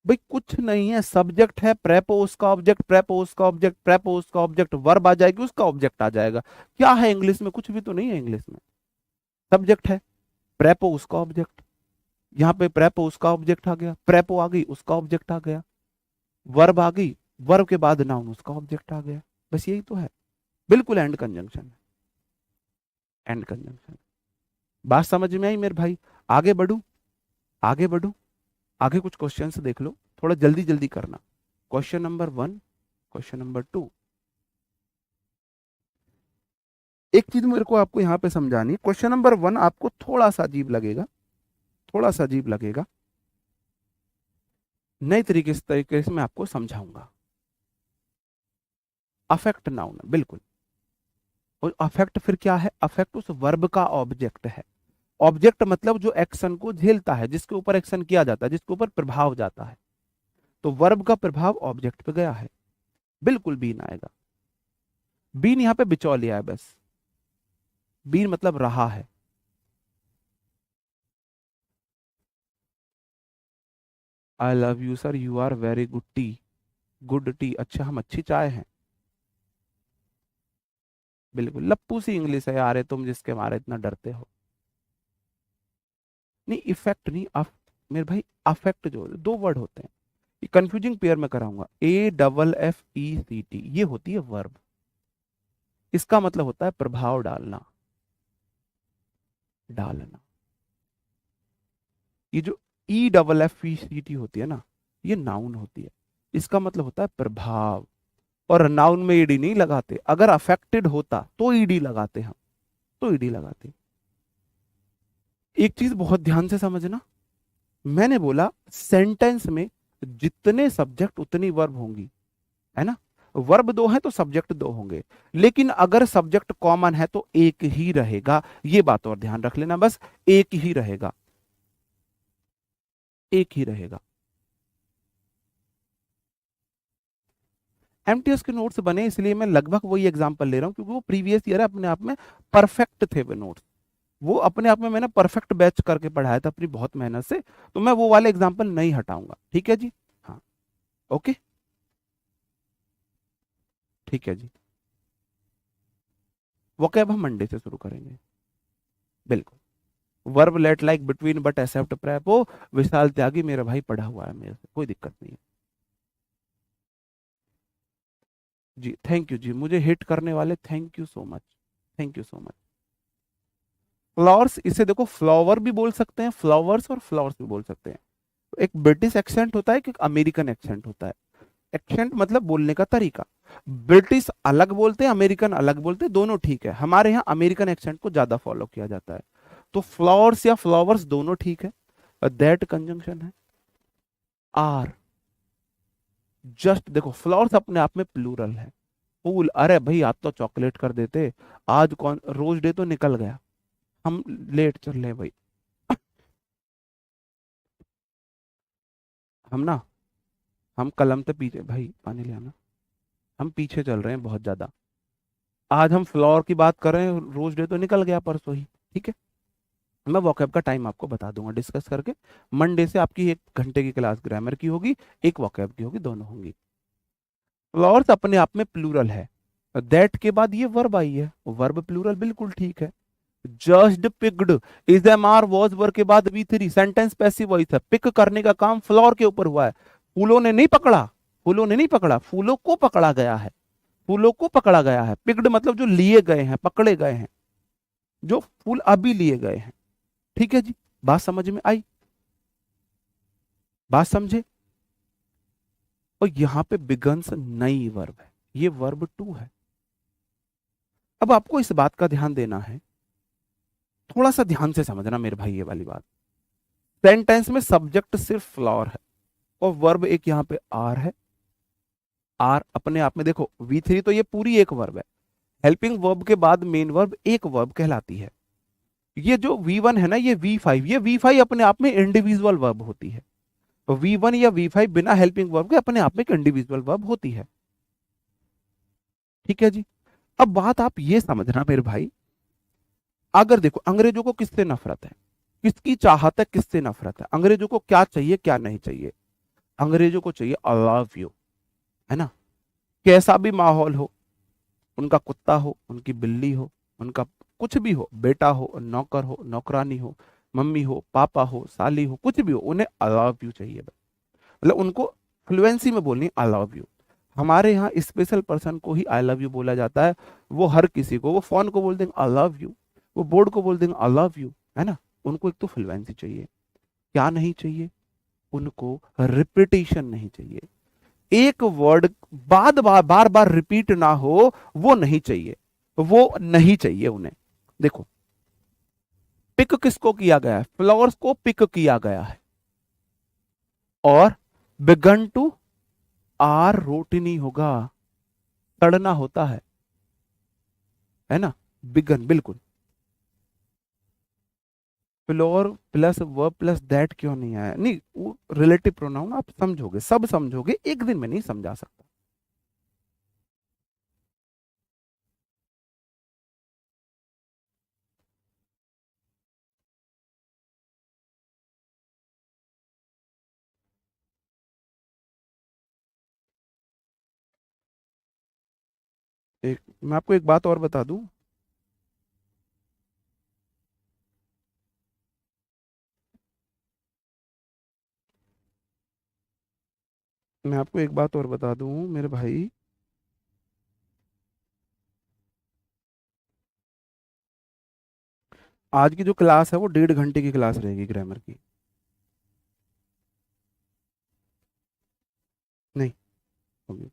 भाई कुछ नहीं है, सब्जेक्ट है, प्रेपोज का ऑब्जेक्ट, प्रेपोज का ऑब्जेक्ट, प्रेपोज का ऑब्जेक्ट, वर्ब आ जाएगी, उसका ऑब्जेक्ट आ जाएगा। क्या है इंग्लिश में? कुछ भी तो नहीं है इंग्लिश में। सब्जेक्ट है, प्रेपोज का ऑब्जेक्ट, यहाँ पे प्रेपोज का ऑब्जेक्ट आ गया, प्रेपो आ गई, उसका ऑब्जेक्ट आ गया, वर्ब आ गई, वर्ब के बाद नाउन, उसका ऑब्जेक्ट आ गया। बस यही तो है, बिल्कुल एंड कंजंक्शन है, एंड कंजंक्शन। बात समझ में आई मेरे भाई? आगे बढ़ू, आगे बढ़ू, आगे कुछ क्वेश्चंस देख लो, थोड़ा जल्दी जल्दी करना। Question number 1, question number 2। एक चीज मेरे को आपको यहां पे समझानी, क्वेश्चन नंबर 1 आपको थोड़ा सा अजीब लगेगा, थोड़ा सा अजीब लगेगा, नए तरीके से मैं आपको समझाऊंगा। अफेक्ट नाउन है बिल्कुल, और अफेक्ट फिर क्या है? अफेक्ट उस वर्ब का ऑब्जेक्ट है। ऑब्जेक्ट मतलब जो एक्शन को झेलता है, जिसके ऊपर एक्शन किया जाता है, जिसके ऊपर प्रभाव जाता है। तो वर्ब का प्रभाव ऑब्जेक्ट पे गया है, बिल्कुल बीन आएगा। बीन यहां पे बिचौलिया है बस, बीन मतलब रहा है। I love you sir, you are very good tea, good tea, अच्छा हम अच्छी चाय हैं। बिल्कुल लप्पू सी इंग्लिश है यार, तुम जिसके मारे इतना डरते हो। नहीं इफेक्ट नहीं, मेरे भाई अफेक्ट जो दो वर्ड होते हैं, ये कंफ्यूजिंग पेयर में कराऊंगा। AFFECT, ये होती है वर्ब, इसका मतलब होता है प्रभाव डालना, डालना। ये जो EFFECT होती है ना, ये नाउन होती है, इसका मतलब होता है प्रभाव। और नाउन में ईडी नहीं लगाते, अगर अफेक्टेड होता तो ईडी लगाते हम, तो ईडी लगाते। एक चीज बहुत ध्यान से समझना, मैंने बोला सेंटेंस में जितने सब्जेक्ट उतनी वर्ब होंगी, है ना? वर्ब दो है तो सब्जेक्ट दो होंगे, लेकिन अगर सब्जेक्ट कॉमन है तो एक ही रहेगा। ये बात और ध्यान रख लेना, बस एक ही रहेगा, एक ही रहेगा। एमटीएस के नोट्स बने इसलिए मैं लगभग वही एग्जांपल ले रहा हूं, क्योंकि वो प्रीवियस ईयर है, अपने आप में परफेक्ट थे वो नोट्स, वो अपने आप में मैंने परफेक्ट बैच करके पढ़ाया था अपनी बहुत मेहनत से, तो मैं वो वाले एग्जांपल नहीं हटाऊंगा। ठीक है जी, हाँ, ओके, ठीक है जी। वोकैब हम मंडे से शुरू करेंगे, बिल्कुल। Verb let like between but except prepo, Vishal Tyagi मेरा भाई पढ़ा हुआ है मेरे से, कोई दिक्कत नहीं है जी। थैंक यू जी, मुझे हिट करने वाले, thank you so much, thank you so much. Flowers, इसे देखो फ्लावर भी बोल सकते हैं, फ्लावर्स और फ्लावर्स भी बोल सकते हैं। एक ब्रिटिश एक्सेंट होता है कि अमेरिकन एक्सेंट होता है। एक्सेंट मतलब बोलने का तरीका। ब्रिटिश अलग बोलते हैं, अमेरिकन अलग बोलते हैं, दोनों ठीक है। हमारे यहाँ अमेरिकन एक्सेंट को ज्यादा फॉलो किया जाता है। तो फ्लावर्स या फ्लावर्स दोनों ठीक है। दैट कंजंक्शन है। आर, जस्ट देखो फ्लावर्स अपने आप में प्लूरल है। फूल, अरे भाई आज तो चॉकलेट कर देते, आज कौन रोज डे तो निकल गया, हम लेट चल रहे हैं भाई। हम ना, हम कलम से पीछे, भाई पानी ले आना, हम पीछे चल रहे हैं बहुत ज्यादा। आज हम फ्लावर की बात कर रहे हैं, रोज डे तो निकल गया परसों ही। ठीक है, मैं वोकैब का टाइम आपको बता दूंगा डिस्कस करके। मंडे से आपकी 1 घंटे की क्लास ग्रामर की होगी, एक वोकैब की होगी, दोनों होंगी। फ्लावर्स अपने आप में प्लूरल है। दैट के बाद ये वर्ब आई है, वर्ब प्लूरल बिल्कुल ठीक है। Just picked, is am are was verb के बाद V3, सेंटेंस पैसिव वॉइस है। पिक करने का काम फ्लावर के ऊपर हुआ है, फूलों ने नहीं पकड़ा। फूलों ने नहीं पकड़ा, फूलों को पकड़ा गया है। फूलों को पकड़ा गया है। पिक्ड मतलब जो लिए गए हैं, पकड़े गए हैं, जो फूल अभी लिए गए हैं। ठीक है जी, बात समझ में आई? बात समझे? और यहां पे बिगन्स नई वर्ब है, ये वर्ब टू है। अब आपको इस बात का ध्यान देना है, थोड़ा सा ध्यान से समझना मेरे भाई ये वाली बात। सेंटेंस में सब्जेक्ट सिर्फ फ्लावर है और वर्ब एक यहां पे आर है। आर अपने आप में देखो V3 तो ये पूरी एक वर्ब है। हेल्पिंग वर्ब के बाद मेन वर्ब एक वर्ब कहलाती है। ये जो V1 है ना, ये V5, ये V5 अपने आप में इंडिविजुअल वर्ब होती है। तो V1 या V5 बिना हेल्पिंग वर्ब के अपने आप में एक इंडिविजुअल वर्ब होती है। ठीक है जी, अब बात आप ये समझना मेरे भाई, अगर देखो अंग्रेजों को किससे नफरत है, किसकी चाहत है, किससे नफरत है, अंग्रेजों को क्या चाहिए क्या नहीं चाहिए। अंग्रेजों को चाहिए आई लव यू, है ना। कैसा भी माहौल हो, उनका कुत्ता हो, उनकी बिल्ली हो, उनका कुछ भी हो, बेटा हो, नौकरानी हो, मम्मी हो, पापा हो, साली हो, कुछ भी हो, उन्हें आई लव यू चाहिए। मतलब उनको फ्लुएंसी में बोलनी आई लव यू। हमारे यहाँ स्पेशल पर्सन को ही आई लव यू बोला जाता है। वो हर किसी को, वो फोन को बोल देंगे आई लव यू, वो बोर्ड को बोल देंगे आई लव यू, है ना। उनको एक तो फ्लुएंसी चाहिए। क्या नहीं चाहिए? उनको रिपीटेशन नहीं चाहिए। एक वर्ड बार बार रिपीट ना हो, वो नहीं चाहिए, वो नहीं चाहिए उन्हें। देखो पिक किसको किया गया है? फ्लावर्स को पिक किया गया है। और बिगन टू आर रोटनी होगा, तड़ना होता है ना। बिगन बिल्कुल। Floor plus verb plus that क्यों नहीं आया? नहीं, वो रिलेटिव प्रोनाउन आप समझोगे, सब समझोगे, एक दिन में नहीं समझा सकता। मैं आपको एक बात और बता दूं, मैं आपको एक बात और बता दूं मेरे भाई। आज की जो क्लास है वो 1.5 घंटे की क्लास रहेगी ग्रामर की। नहीं होगी।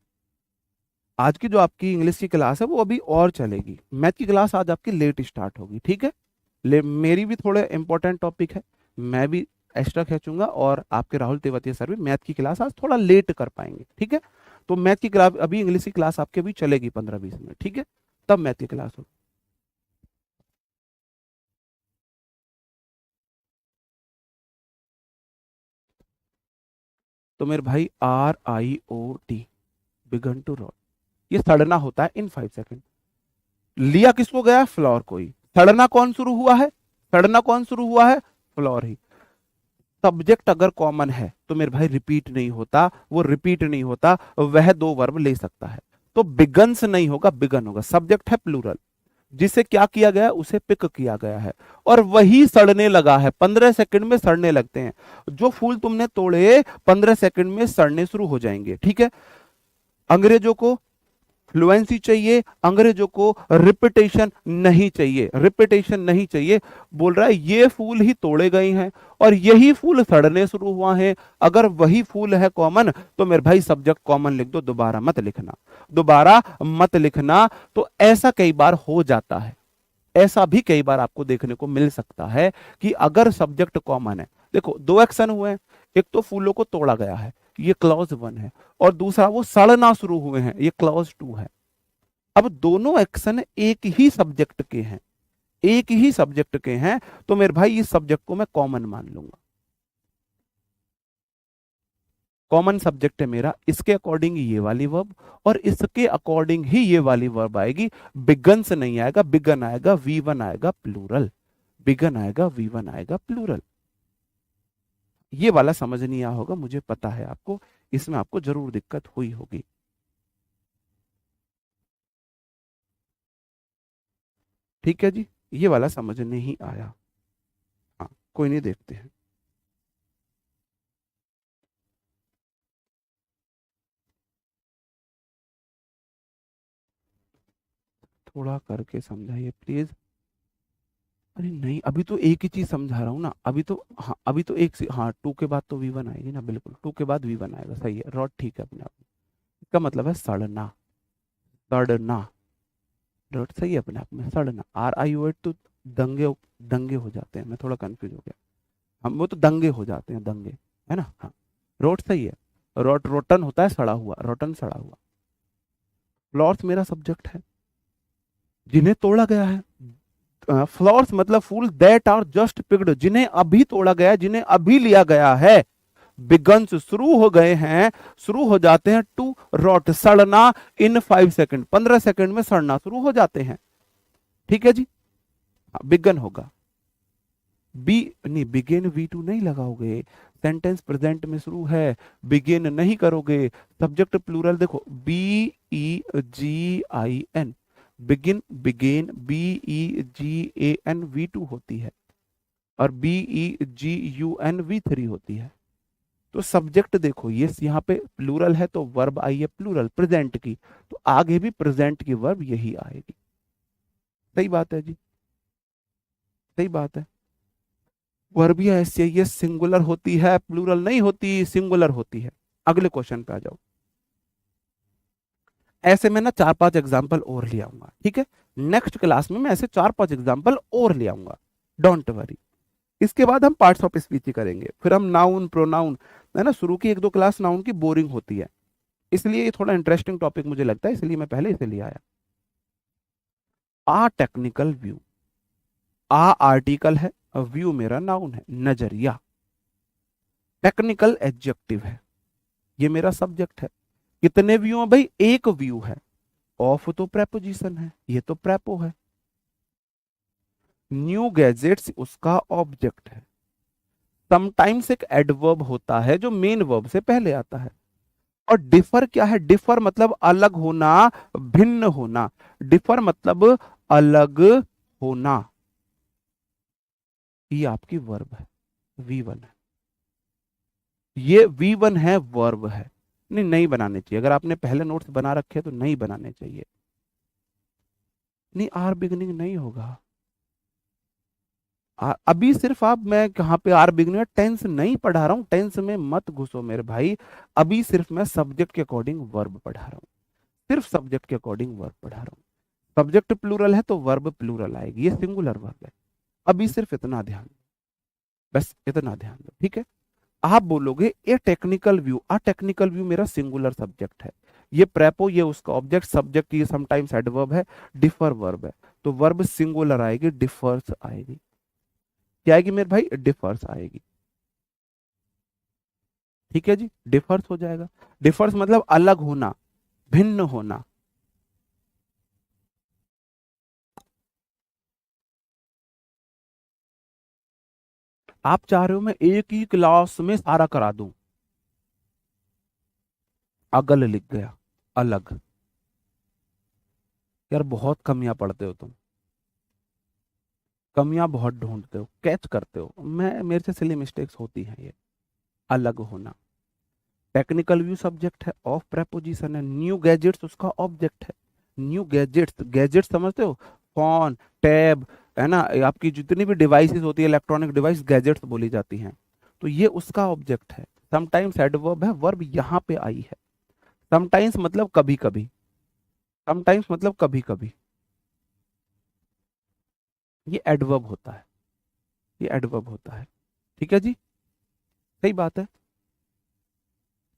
आज की जो आपकी इंग्लिश की क्लास है वो अभी और चलेगी। मैथ की क्लास आज आपकी लेट स्टार्ट होगी, ठीक है। मेरी भी थोड़े इंपॉर्टेंट टॉपिक है, मैं भी एक्स्ट्रा खींचूंगा, और आपके राहुल तेवतिया सर भी मैथ की क्लास आज थोड़ा लेट कर पाएंगे, ठीक है। तो मैथ की क्लास अभी, इंग्लिश की क्लास आपके अभी चलेगी 15-20 मिनट, ठीक है, तब मैथ की क्लास होगी। तो मेरे भाई RIOT, बिगन टू रॉट, ये सड़ना होता है इन 5 सेकेंड। लिया किसको गया? फ्लोर को ही। सड़ना कौन शुरू हुआ है? सड़ना कौन शुरू हुआ है? फ्लोर ही। सब्जेक्ट अगर कॉमन है तो मेरे भाई रिपीट नहीं होता, वो रिपीट नहीं होता, वह दो वर्ब ले सकता है। तो बिगन्स नहीं होगा, बिगन होगा। सब्जेक्ट है प्लूरल, जिसे क्या किया गया है? उसे पिक किया गया है, और वही सड़ने लगा है। 15 सेकंड में सड़ने लगते हैं। जो फूल तुमने तोड़े 15 सेकंड में सड़ने शुरू हो जाएंगे, ठीक है। अंग्रेजों को फ्लुएंसी चाहिए, अंग्रेजों को रिपीटेशन नहीं चाहिए, रिपीटेशन नहीं चाहिए। बोल रहा है ये फूल ही तोड़े गए हैं और यही फूल सड़ने शुरू हुआ है। अगर वही फूल है कॉमन तो मेरे भाई सब्जेक्ट कॉमन लिख दो, दोबारा मत लिखना, दोबारा मत लिखना। तो ऐसा कई बार हो जाता है, ऐसा भी कई बार आपको देखने को मिल सकता है कि अगर सब्जेक्ट कॉमन है, देखो दो एक्शन हुए हैं, एक तो फूलों को तोड़ा गया है, ये क्लॉज 1 है, और दूसरा वो सड़ना शुरू हुए हैं, ये क्लॉज 2 है। अब दोनों एक्शन एक ही सब्जेक्ट के हैं, एक ही सब्जेक्ट के हैं, तो मेरे भाई इस सब्जेक्ट को मैं कॉमन मान लूंगा। कॉमन सब्जेक्ट है मेरा, इसके अकॉर्डिंग ये वाली वर्ब और इसके अकॉर्डिंग ही ये वाली वर्ब आएगी। बिगन से नहीं आएगा, बिगन आएगा, V1 आएगा प्लूरल, बिगन आएगा, V1 आएगा प्लूरल। ये वाला समझ नहीं आया होगा, मुझे पता है आपको, इसमें आपको जरूर दिक्कत हुई होगी। ठीक है जी, ये वाला समझ नहीं आया। हाँ कोई नहीं, देखते हैं। थोड़ा करके समझाइए प्लीज। अरे नहीं, अभी तो एक ही चीज समझा रहा हूँ ना, अभी तो हाँ, अभी तो हाँ 2 के बाद तो V1 आएगी ना, बिल्कुल 2 के बाद V1 आएगा, सही है, रॉट ठीक है अपने आप में। इसका मतलब है सड़ना, सड़ना, रॉट सही है अपने आप में, सड़ना, RIOT तो दंगे, दंगे हो जाते हैं, मैं थोड़ा कंफ्यूज हो गया, हम वो तो दंगे हो जाते हैं, दंगे, है ना। हाँ रोट सही है, रोट रोटन होता है सड़ा हुआ, रोटन सड़ा हुआ। फ्लॉर्स मेरा सब्जेक्ट है, जिन्हें तोड़ा गया है। फ्लावर्स मतलब फूल दैट आर जस्ट पिक्ड, जिन्हें अभी तोड़ा गया है, जिन्हें अभी लिया गया है। बिगन्स शुरू हो गए हैं, शुरू हो जाते हैं, टू रॉट सड़ना, इन 5 सेकंड, 15 सेकंड में सड़ना शुरू हो जाते हैं। ठीक है जी, बिगन होगा। बी नहीं, बिगिन V2 नहीं लगाओगे, सेंटेंस प्रेजेंट में शुरू है, बिगिन नहीं करोगे। सब्जेक्ट प्लूरल देखो, BEGIN, begin, began, BEGAN V2 होती है और BEGUN V3 होती है। तो सब्जेक्ट देखो, ये यहाँ पे प्लूरल है तो वर्ब आई है प्लूरल प्रेजेंट की, तो आगे भी प्रेजेंट की वर्ब यही आएगी। सही बात है जी, सही बात है। वर्ब या ऐसे ये सिंगुलर होती है, प्लूरल नहीं होती, सिंगुलर होती है। अगले क्वेश्चन पे आ जाओ। ऐसे में ना 4-5 एग्जाम्पल और ले आऊंगा, ठीक है, नेक्स्ट क्लास में मैं ऐसे 4-5 एग्जाम्पल और ले आऊंगा, डोंट वरी। इसके बाद हम पार्ट्स ऑफ स्पीच ही करेंगे, फिर हम नाउन प्रोनाउन, है ना, शुरू की 1-2 क्लास नाउन की बोरिंग होती है, इसलिए ये थोड़ा इंटरेस्टिंग टॉपिक मुझे लगता है, इसलिए मैं पहले इसे ले आया। आ टेक्निकल व्यू, आ आर्टिकल है, व्यू मेरा नाउन है, नजरिया। टेक्निकल एडजेक्टिव है, ये मेरा सब्जेक्ट है। कितने व्यू हैं भाई, एक व्यू है। ऑफ तो प्रेपोजिशन है, ये तो प्रेपो है। न्यू गैजेट्स उसका ऑब्जेक्ट है। समटाइम्स एक एडवर्ब होता है जो मेन वर्ब से पहले आता है। और डिफर क्या है, डिफर मतलब अलग होना, भिन्न होना, डिफर मतलब अलग होना, ये आपकी वर्ब है, V1 है, ये V1 है, वर्ब है। नहीं, नहीं बनाने चाहिए, अगर आपने पहले नोट्स बना रखे तो नहीं बनाने चाहिए। नहीं, आर बिगनिंग नहीं होगा। अभी सिर्फ आप, मैं कहाँ पे आर बिगनिंग, टेंस नहीं पढ़ा रहा हूँ, टेंस में मत घुसो मेरे भाई। अभी सिर्फ मैं सब्जेक्ट के अकॉर्डिंग वर्ब पढ़ा रहा हूँ, सिर्फ सब्जेक्ट के अकॉर्डिंग वर्ब पढ़ा रहा हूँ। सब्जेक्ट प्लूरल है तो वर्ब प्लूरल आएगी, ये सिंगुलर वर्ब है। अभी सिर्फ इतना ध्यान दो, बस इतना ध्यान दो, ठीक है। आप बोलोगे ए टेक्निकल व्यू, आ टेक्निकल व्यू मेरा सिंगुलर सब्जेक्ट है, ये प्रेपो, ये उसका ऑब्जेक्ट, सब्जेक्ट ये समटाइम्स एडवर्ब है, डिफर वर्ब है, तो वर्ब सिंगुलर आएगी, डिफर्स आएगी। क्या आएगी मेरे भाई, डिफर्स आएगी। ठीक है जी, डिफर्स हो जाएगा। डिफर्स मतलब अलग होना, भिन्न होना। आप चाह रहे हो मैं एक ही क्लास में सारा करा दूं, अगल लिख गया, अलग। यार बहुत कमियां पढ़ते हो तुम, कमियां बहुत ढूंढते हो, कैच करते हो, मैं मेरे से सिली मिस्टेक्स होती हैं ये। अलग होना, टेक्निकल व्यू सब्जेक्ट है, ऑफ प्रेपोजिशन है, न्यू गैजेट्स उसका ऑब्जेक्ट है। न्यू गैजेट्स, गैजेट्स समझते हो, फोन, टैब, है ना, आपकी जितनी भी डिवाइसेस होती है इलेक्ट्रॉनिक डिवाइस, गैजेट्स बोली जाती हैं। तो ये उसका ऑब्जेक्ट है। समटाइम्स एडवर्ब है, वर्ब यहाँ पे आई है। समटाइम्स मतलब कभी कभी, समटाइम्स मतलब कभी कभी, ये एडवर्ब होता है, ये एडवर्ब होता है। ठीक है जी, सही बात है।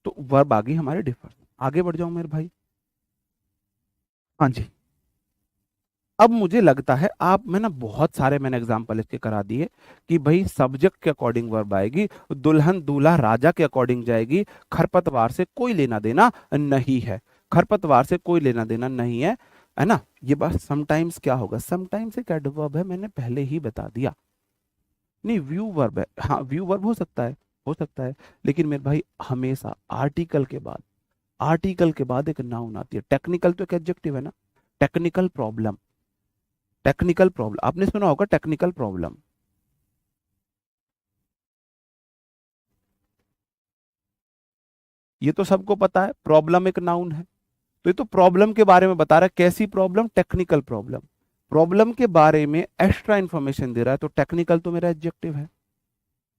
तो वर्ब आ गई हमारे डिफर। आगे बढ़ जाऊं मेरे भाई। हाँ जी। अब मुझे लगता है आप, मैं ना बहुत सारे मैंने एग्जांपल इसके करा दिए कि भाई सब्जेक्ट के अकॉर्डिंग वर्ब आएगी, दुल्हन दूल्हा राजा के अकॉर्डिंग जाएगी, खरपतवार से कोई लेना देना नहीं है, खरपतवार से कोई लेना देना नहीं है ना। ये बात समटाइम्स क्या होगा, समटाइम्स एक एडवर्ब है, मैंने पहले ही बता दिया। नहीं, व्यू वर्ब है, हाँ व्यू वर्ब हो सकता है, हो सकता है, लेकिन मेरे भाई हमेशा आर्टिकल के बाद, आर्टिकल के बाद एक नाउन आती है। टेक्निकल तो एक एडजेक्टिव है ना, टेक्निकल प्रॉब्लम, टेक्निकल प्रॉब्लम आपने सुना होगा, टेक्निकल प्रॉब्लम। ये तो सबको पता है, प्रॉब्लम एक नाउन है। तो ये तो प्रॉब्लम के बारे में बता रहा है, कैसी प्रॉब्लम, टेक्निकल प्रॉब्लम। प्रॉब्लम के बारे में एक्स्ट्रा इंफॉर्मेशन दे रहा है, तो टेक्निकल तो मेरा एडजेक्टिव है।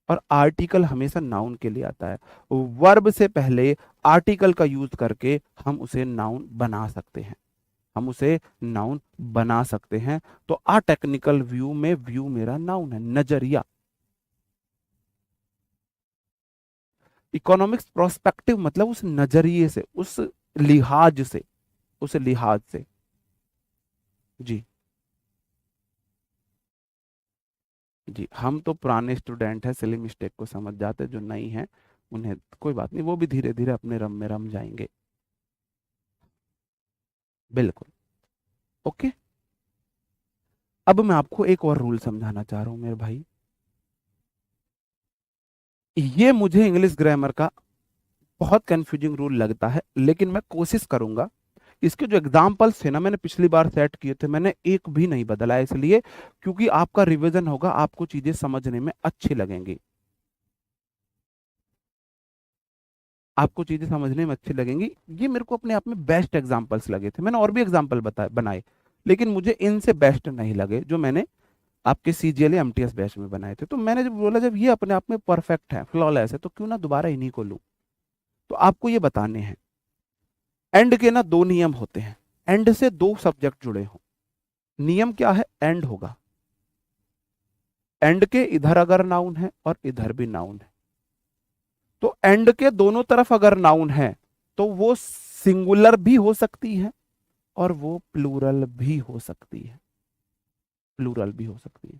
और आर्टिकल हमेशा नाउन के लिए आता है, वर्ब से पहले आर्टिकल का यूज करके हम उसे नाउन बना सकते हैं, हम उसे नाउन बना सकते हैं। तो आ टेक्निकल व्यू में, व्यू मेरा नाउन है, नजरिया। इकोनॉमिक्स प्रोस्पेक्टिव मतलब उस नजरिए से, उस लिहाज से, उस लिहाज से। जी जी, हम तो पुराने स्टूडेंट हैं, सिली मिस्टेक को समझ जाते, जो नहीं है उन्हें कोई बात नहीं, वो भी धीरे धीरे अपने रम में रम जाएंगे। बिल्कुल। ओके। अब मैं आपको एक और रूल समझाना चाह रहा हूं मेरे भाई। ये मुझे इंग्लिश ग्रामर का बहुत कंफ्यूजिंग रूल लगता है, लेकिन मैं कोशिश करूंगा। इसके जो एग्जाम्पल्स थे ना, मैंने पिछली बार सेट किए थे, मैंने एक भी नहीं बदला है, इसलिए क्योंकि आपका रिवीजन होगा, आपको चीजें समझने में अच्छी लगेंगी, आपको चीजें समझने में अच्छी लगेंगी। ये मेरे को अपने आप में बेस्ट एग्जाम्पल्स लगे थे, मैंने और भी एग्जाम्पल बताए बनाए, लेकिन मुझे इनसे बेस्ट नहीं लगे जो मैंने आपके सीजीएल या एमटीएस बैच में बनाए थे। तो मैंने जब बोला, जब ये अपने आप में परफेक्ट है, फ्लॉलेस है, तो क्यों ना दोबारा इन्हीं को लूं। तो आपको ये बताने हैं, एंड के ना दो नियम होते हैं, एंड से दो सब्जेक्ट जुड़े हों। नियम क्या है, एंड होगा, एंड के इधर अगर नाउन है और इधर भी नाउन है, तो एंड के दोनों तरफ अगर नाउन है, तो वो सिंगुलर भी हो सकती है और वो प्लूरल भी हो सकती है, प्लूरल भी हो सकती है।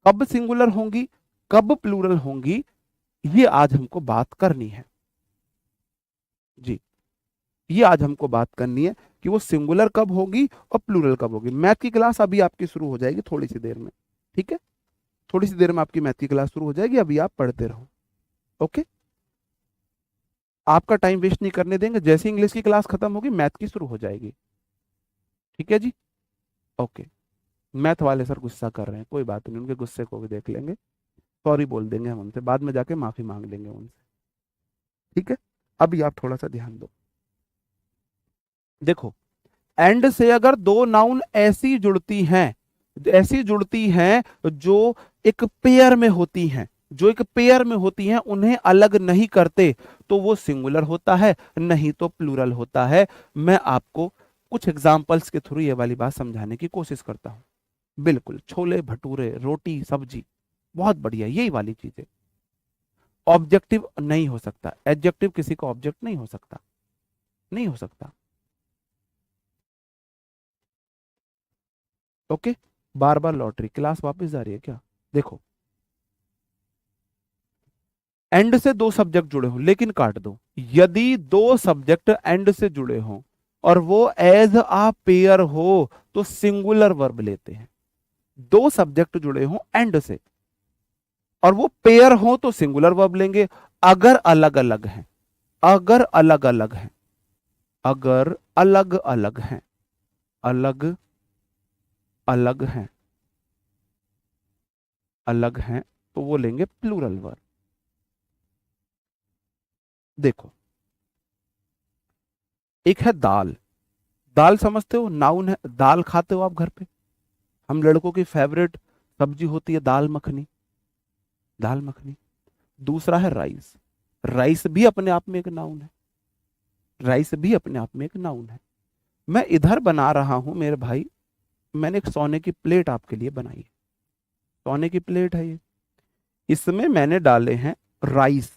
कब सिंगुलर होंगी, कब प्लूरल होंगी, ये आज हमको बात करनी है। जी, ये आज हमको बात करनी है कि वो सिंगुलर कब होगी और प्लूरल कब होगी। मैथ की क्लास अभी आपकी शुरू हो जाएगी थोड़ी सी देर में, ठीक है, थोड़ी सी देर में आपकी मैथ की क्लास शुरू हो जाएगी, अभी आप पढ़ते रहो। ओके, आपका टाइम वेस्ट नहीं करने देंगे, जैसे इंग्लिश की क्लास खत्म होगी मैथ की शुरू हो जाएगी। ठीक है जी, ओके। मैथ वाले सर गुस्सा कर रहे हैं, कोई बात नहीं, उनके गुस्से को भी देख लेंगे, सॉरी बोल देंगे हम उनसे, बाद में जाके माफी मांग लेंगे उनसे। ठीक है, अभी आप थोड़ा सा ध्यान दो। देखो, एंड से अगर दो नाउन ऐसी जुड़ती हैं जो एक पेयर में होती हैं, जो एक पेयर में होती हैं, उन्हें अलग नहीं करते, तो वो सिंगुलर होता है, नहीं तो प्लूरल होता है। मैं आपको कुछ एग्जांपल्स के थ्रू ये वाली बात समझाने की कोशिश करता हूं। बिल्कुल, छोले भटूरे रोटी सब्जी, बहुत बढ़िया, यही वाली चीजें। ऑब्जेक्टिव नहीं हो सकता, एडजेक्टिव किसी का ऑब्जेक्ट नहीं हो सकता, नहीं हो सकता। ओके, बार बार लॉटरी, क्लास वापस जा रही है क्या? देखो, एंड से दो सब्जेक्ट जुड़े हों, लेकिन काट दो, यदि दो सब्जेक्ट एंड से जुड़े हों और वो एज अ पेयर हो, तो सिंगुलर वर्ब लेते हैं। दो सब्जेक्ट जुड़े हों एंड से और वो पेयर हो तो सिंगुलर वर्ब लेंगे। अगर अलग अलग हैं, अगर अलग अलग हैं, अगर अलग अलग हैं, अलग अलग हैं, अलग हैं, तो वो लेंगे प्लूरल वर्ब। देखो, एक है दाल, दाल समझते हो, नाउन है, दाल खाते हो आप घर पे। हम लड़कों की फेवरेट सब्जी होती है दाल मखनी, दाल मखनी। दूसरा है राइस, राइस भी अपने आप में एक नाउन है, राइस भी अपने आप में एक नाउन है। मैं इधर बना रहा हूं मेरे भाई, मैंने एक सोने की प्लेट आपके लिए बनाई है, सोने की प्लेट है ये, इसमें मैंने डाले हैं राइस।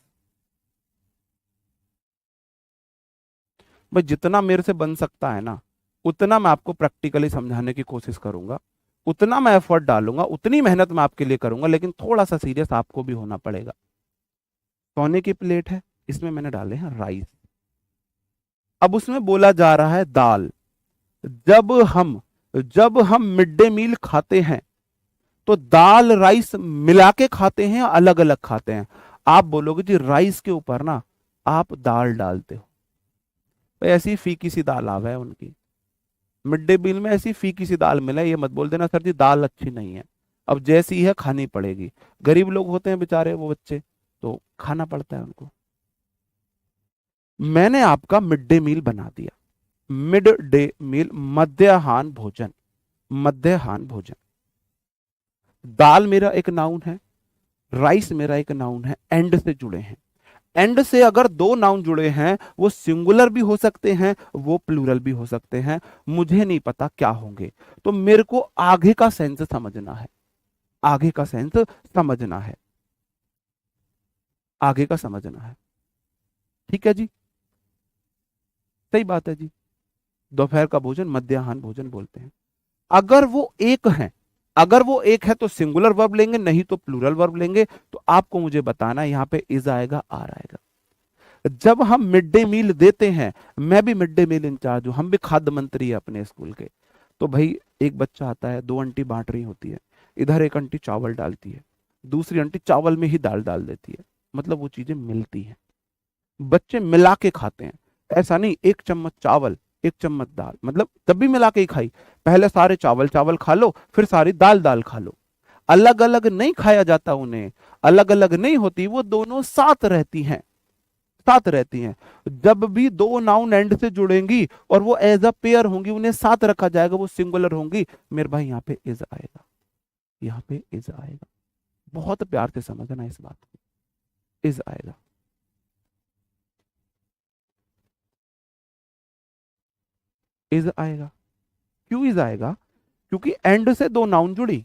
भाई जितना मेरे से बन सकता है ना, उतना मैं आपको प्रैक्टिकली समझाने की कोशिश करूंगा, उतना मैं एफर्ट डालूंगा, उतनी मेहनत मैं आपके लिए करूंगा, लेकिन थोड़ा सा सीरियस आपको भी होना पड़ेगा। सोने की प्लेट है, इसमें मैंने डाले हैं राइस। अब उसमें बोला जा रहा है दाल। जब हम जब हम मिड डे मील खाते हैं तो दाल राइस मिला के खाते हैं या अलग अलग खाते हैं? आप बोलोगे जी राइस के ऊपर ना आप दाल डालते हो। भाई ऐसी फीकी सी दाल आवे है उनकी, मिड डे मील में ऐसी फीकी सी दाल मिला है, ये मत बोल देना सर जी दाल अच्छी नहीं है। अब जैसी है खानी पड़ेगी, गरीब लोग होते हैं बेचारे वो बच्चे, तो खाना पड़ता है उनको। मैंने आपका मिड डे मील बना दिया, मिड डे मील मध्याह्न भोजन, मध्याह्न भोजन। दाल मेरा एक नाउन है, राइस मेरा एक नाउन है, एंड से जुड़े हैं। एंड से अगर दो नाउन जुड़े हैं, वो सिंगुलर भी हो सकते हैं, वो प्लूरल भी हो सकते हैं, मुझे नहीं पता क्या होंगे। तो मेरे को आगे का सेंस समझना है, आगे का सेंस समझना है, आगे का समझना है। ठीक है जी, सही बात है जी। दोपहर का भोजन मध्याह्न भोजन बोलते हैं। अगर वो एक है, अगर वो एक है तो सिंगुलर वर्ब लेंगे, नहीं तो प्लूरल वर्ब लेंगे। तो आपको मुझे बताना है, यहां पे इज आएगा आर आएगा। जब हम मिड डे मील देते हैं, मैं भी मिड डे मील इंचार्ज हूं, हम भी खाद्य मंत्री है अपने स्कूल के। तो भाई एक बच्चा आता है, दो आंटी बांट रही होती है, इधर एक आंटी चावल डालती है, दूसरी आंटी चावल में ही दाल डाल देती है, मतलब वो चीजें मिलती हैं, बच्चे मिला के खाते हैं। ऐसा नहीं एक चम्मच चावल एक चम्मच दाल, मतलब तब भी मिला के ही खाई। पहले सारे चावल चावल खा लो, फिर सारी दाल दाल खा लो। अलग अलग नहीं खाया जाता उन्हें, अलग अलग नहीं होती, वो दोनों साथ रहती हैं, साथ रहती हैं। जब भी दो नाउन एंड से जुड़ेंगी और वो एज अ पेयर होंगी, उन्हें साथ रखा जाएगा, वो सिंगुलर होंगी। मेरे भाई यहाँ पे इज आएगा, यहाँ पे इज आएगा। बहुत प्यार से समझना इस बात को, इज आएगा। इज आएगा। क्यों इज आएगा? क्योंकि एंड से दो नाउन जुड़ी,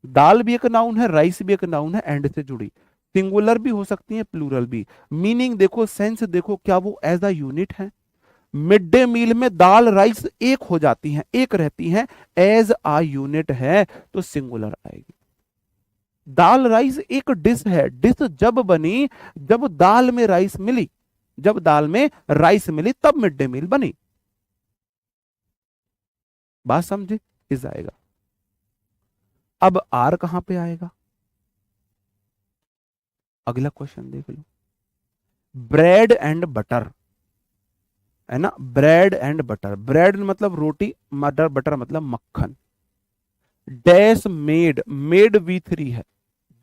दाल भी एक नाउन है, राइस भी एक नाउन है, एंड से जुड़ी। सिंगुलर भी हो सकती है, प्लूरल भी। मीनिंग देखो, सेंस देखो, क्या वो एज अ यूनिट है? मिड डे मील में दाल राइस एक हो जाती हैं, एक रहती हैं, एज अ यूनिट है तो सिंगुलर आएगी। दाल राइस एक डिश है, डिश जब बनी, जब दाल में राइस मिली, जब दाल में राइस मिली तब मिड डे मील बनी। बात समझे? इस आएगा। अब आर कहां पे आएगा? अगला क्वेश्चन देख लो। ब्रेड एंड बटर, है ना, ब्रेड एंड बटर। ब्रेड मतलब रोटी, मटर बटर मतलब मक्खन। डैश मेड, मेड V3 है,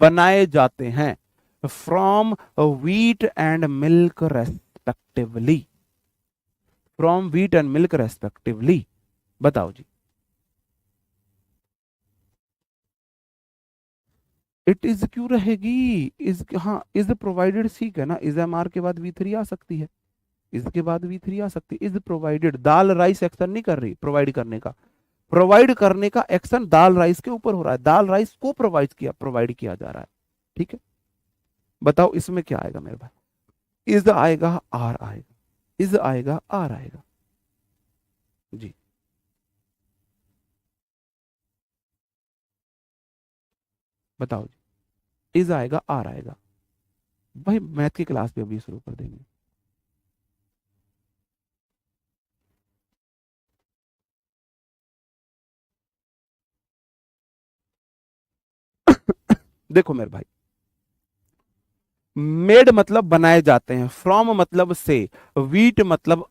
बनाए जाते हैं, from wheat and milk respectively, from wheat and milk respectively. बताओ जी। इट इज क्यों रहेगी? इज, हाँ इज प्रोवाइडेड, ठीक है ना, इज एम आर के बाद V3 आ सकती है, इसके बाद V3 आ सकती है। Is provided, dal rice action नहीं कर रही प्रोवाइड करने का, प्रोवाइड करने का एक्शन दाल राइस के ऊपर हो रहा है, दाल राइस को प्रोवाइड किया जा रहा है। ठीक है, बताओ इसमें क्या आएगा मेरे भाई? इज आएगा, आर आएगा, इज आएगा, आर आएगा जी। बताओ जी, इज आएगा, आर आएगा। भाई मैथ की क्लास भी अभी शुरू कर देंगे। देखो मेरे भाई, मेड मतलब बनाए जाते हैं, फ्रॉम मतलब से, व्हीट मतलब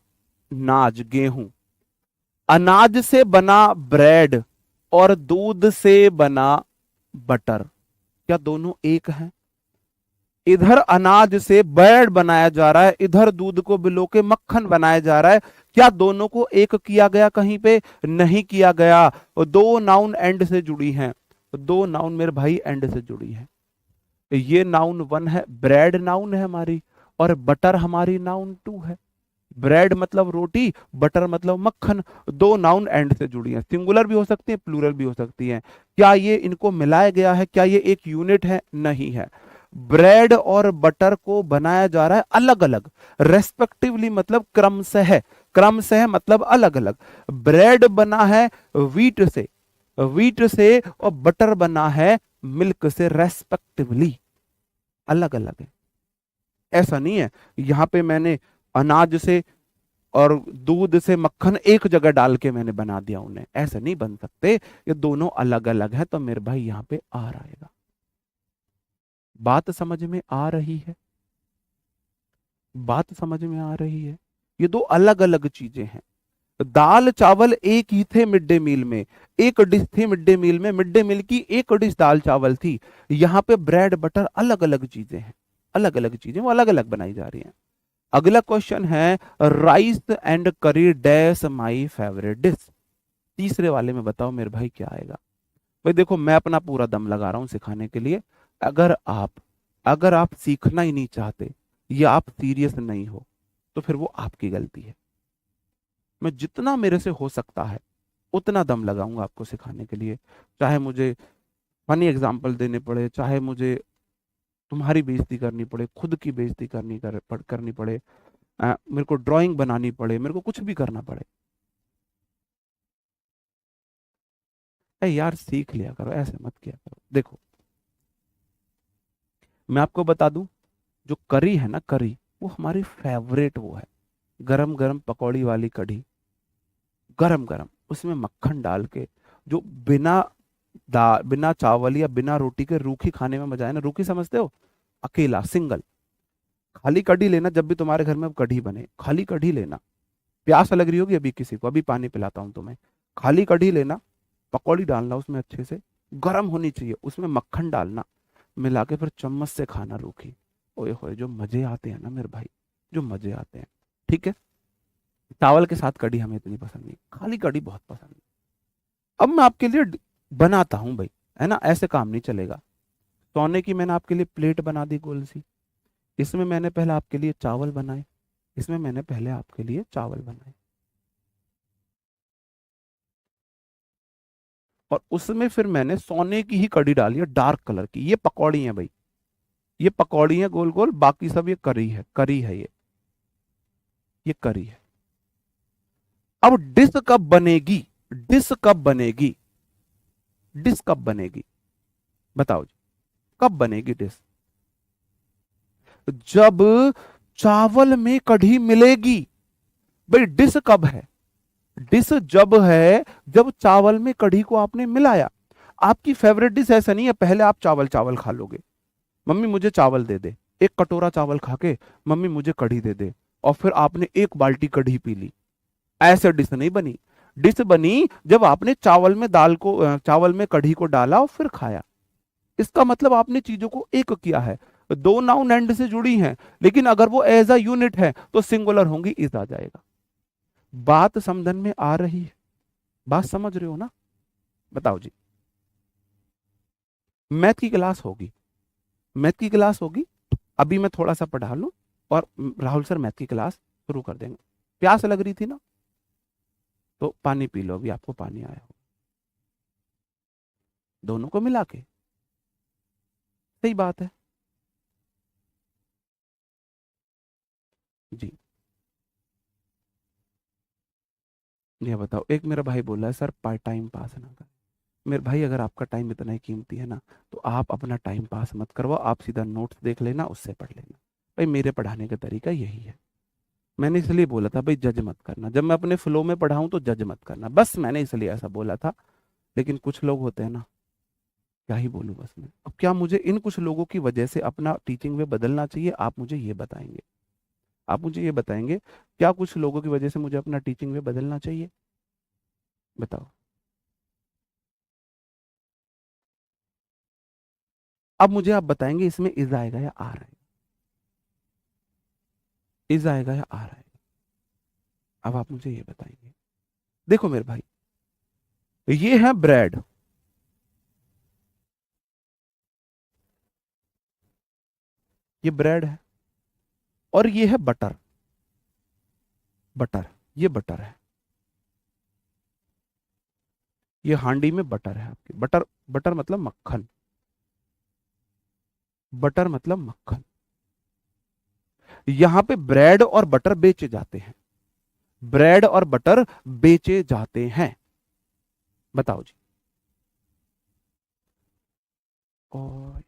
नाज गेहूं, अनाज से बना ब्रेड और दूध से बना बटर, क्या दोनों एक हैं? इधर अनाज से ब्रेड बनाया जा रहा है, इधर दूध को बिलो के मक्खन बनाया जा रहा है। क्या दोनों को एक किया गया? कहीं पे नहीं किया गया। दो नाउन एंड से जुड़ी हैं, दो नाउन मेरे भाई एंड से जुड़ी है। ये नाउन वन है, ब्रेड नाउन है हमारी, और बटर हमारी नाउन टू है। ब्रेड मतलब रोटी, बटर मतलब मक्खन। दो नाउन एंड से जुड़ी हैं, सिंगुलर भी हो सकती है, प्लूरल भी हो सकती है। क्या ये इनको मिलाया गया है? क्या ये एक यूनिट है? नहीं है। ब्रेड और बटर को बनाया जा रहा है अलग अलग, रेस्पेक्टिवली मतलब क्रमशः। क्रमशः मतलब अलग अलग। ब्रेड बना है व्हीट से, व्हीट से, और बटर बना है मिल्क से, रेस्पेक्टिवली अलग अलग है। ऐसा नहीं है यहां पे मैंने अनाज से और दूध से मक्खन एक जगह डाल के मैंने बना दिया उन्हें, ऐसे नहीं बन सकते। ये दोनों अलग अलग है, तो मेरे भाई यहां पे आर आएगा। बात समझ में आ रही है? बात समझ में आ रही है? ये दो अलग अलग चीजें हैं। दाल चावल एक ही थे मिड डे मील में, एक डिश थी मिड डे मील में, मिड डे मील की एक डिश दाल चावल थी। यहाँ पे ब्रेड बटर अलग अलग चीजें हैं, अलग अलग चीजें वो अलग अलग बनाई जा रही हैं। अगला क्वेश्चन है, राइस एंड करी डैश माई फेवरेट डिश। तीसरे वाले में बताओ मेरे भाई क्या आएगा? भाई देखो, मैं अपना पूरा दम लगा रहा हूं सिखाने के लिए। अगर आप अगर आप सीखना ही नहीं चाहते या आप सीरियस नहीं हो, तो फिर वो आपकी गलती है। मैं जितना मेरे से हो सकता है उतना दम लगाऊंगा आपको सिखाने के लिए। चाहे मुझे फनी एग्जाम्पल देने पड़े, चाहे मुझे तुम्हारी बेइज्जती करनी पड़े, खुद की बेइज्जती करनी पड़े, मेरे को ड्राइंग बनानी पड़े, मेरे को कुछ भी करना पड़े। यार सीख लिया करो, ऐसे मत किया करो। देखो, मैं आपको बता दूं, जो करी है ना, करी वो हमारी फेवरेट वो है। गरम गरम पकौड़ी वाली कढ़ी, गरम गरम उसमें मक्खन डाल के, जो बिना दाल, बिना चावल या बिना रोटी के रूखी खाने में मजा है ना। रूखी समझते हो? अकेला सिंगल खाली कढ़ी लेना। जब भी तुम्हारे घर में कढ़ी बने, खाली कढ़ी लेना। प्यास लग रही होगी अभी किसी को, अभी पानी पिलाता हूं तुम्हें। खाली कढ़ी लेना, पकौड़ी डालना उसमें अच्छे से, गर्म होनी चाहिए, उसमें मक्खन डालना, मिला के फिर चम्मच से खाना रूखी। ओए होए जो मजे आते हैं ना मेरे भाई, जो मजे आते हैं। ठीक है, चावल के साथ कढ़ी हमें इतनी पसंद नहीं, खाली कढ़ी बहुत पसंद है। अब मैं आपके लिए बनाता हूं भाई, है ना, ऐसे काम नहीं चलेगा। सोने की मैंने आपके लिए प्लेट बना दी गोल सी, इसमें मैंने पहले आपके लिए चावल बनाए, इसमें मैंने पहले आपके लिए चावल बनाए, और उसमें फिर मैंने सोने की ही कड़ी डाली है, डार्क कलर की। ये पकौड़ी है भाई, ये पकौड़ी है गोल गोल, बाकी सब ये करी है, करी है ये करी है। अब डिश कब बनेगी? डिश कब बनेगी? डिश कब बनेगी? बताओ जी, कब बनेगी डिश? जब चावल में कढ़ी मिलेगी। भाई डिश कब है? डिश जब है जब चावल में कढ़ी को आपने मिलाया। आपकी फेवरेट डिश ऐसा नहीं है पहले आप चावल चावल खा लोगे, मम्मी मुझे चावल दे दे, एक कटोरा चावल खा के मम्मी मुझे कढ़ी दे दे, और फिर आपने एक बाल्टी कढ़ी पी ली। ऐसे डिश नहीं बनी। डिश बनी जब आपने चावल में चावल में कढ़ी को डाला और फिर खाया। इसका मतलब आपने चीजों को एक किया है। दो नाउन एंड से जुड़ी हैं, लेकिन अगर वो एज अ यूनिट है तो सिंगुलर होंगी, इज आ जाएगा। बात समझन में आ रही है? बात समझ रहे हो ना? बताओ जी। मैथ की क्लास होगी, मैथ की क्लास होगी। अभी मैं थोड़ा सा पढ़ा लूं और राहुल सर मैथ की क्लास शुरू कर देंगे। प्यास लग रही थी ना, तो पानी पी लो, अभी आपको पानी आया हो। दोनों को मिला के, सही बात है जी। ये बताओ, एक मेरा भाई बोला है सर पार्ट टाइम पास ना कर। मेरे भाई अगर आपका टाइम इतना ही कीमती है ना, तो आप अपना टाइम पास मत करवाओ, आप सीधा नोट्स देख लेना, उससे पढ़ लेना। भाई मेरे पढ़ाने का तरीका यही है। मैंने इसलिए बोला था भाई जज मत करना, जब मैं अपने फ्लो में पढ़ाऊं तो जज मत करना, बस मैंने इसलिए ऐसा बोला था। लेकिन कुछ लोग होते हैं ना, क्या ही बोलूं बस मैं। अब क्या मुझे इन कुछ लोगों की वजह से अपना टीचिंग वे बदलना चाहिए? आप मुझे ये बताएंगे, आप मुझे ये बताएंगे, क्या कुछ लोगों की वजह से मुझे अपना टीचिंग वे बदलना चाहिए? बताओ। अब मुझे आप बताएंगे इसमें इज आएगा या आर आएगा, इज आएगा या आर आएगा। अब आप मुझे ये बताएंगे। देखो मेरे भाई, ये है ब्रेड, ये ब्रेड है, और ये है बटर, बटर, ये बटर है, ये हांडी में बटर है आपके, बटर, बटर मतलब मक्खन, बटर मतलब मक्खन। यहां पे ब्रेड और बटर बेचे जाते हैं, ब्रेड और बटर बेचे जाते हैं। बताओ जी। और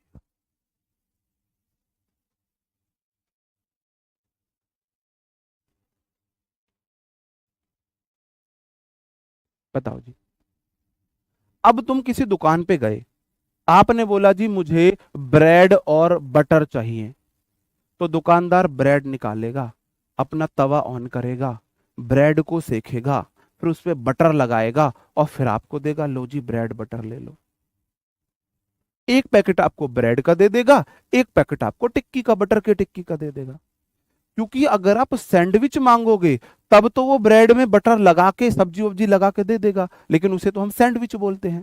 बताओ जी। अब तुम किसी दुकान पे गए, आपने बोला जी मुझे ब्रेड और बटर चाहिए, तो दुकानदार ब्रेड निकालेगा, अपना तवा ऑन करेगा, ब्रेड को सेकेगा, फिर उस पे बटर लगाएगा और फिर आपको देगा, लो जी ब्रेड बटर ले लो। एक पैकेट आपको ब्रेड का दे देगा, एक पैकेट आपको टिक्की का, बटर के टिक्की का दे देगा। क्योंकि अगर आप सैंडविच मांगोगे तब तो वो ब्रेड में बटर लगा के, सब्जी वब्जी लगा के दे देगा, लेकिन उसे तो हम सैंडविच बोलते हैं,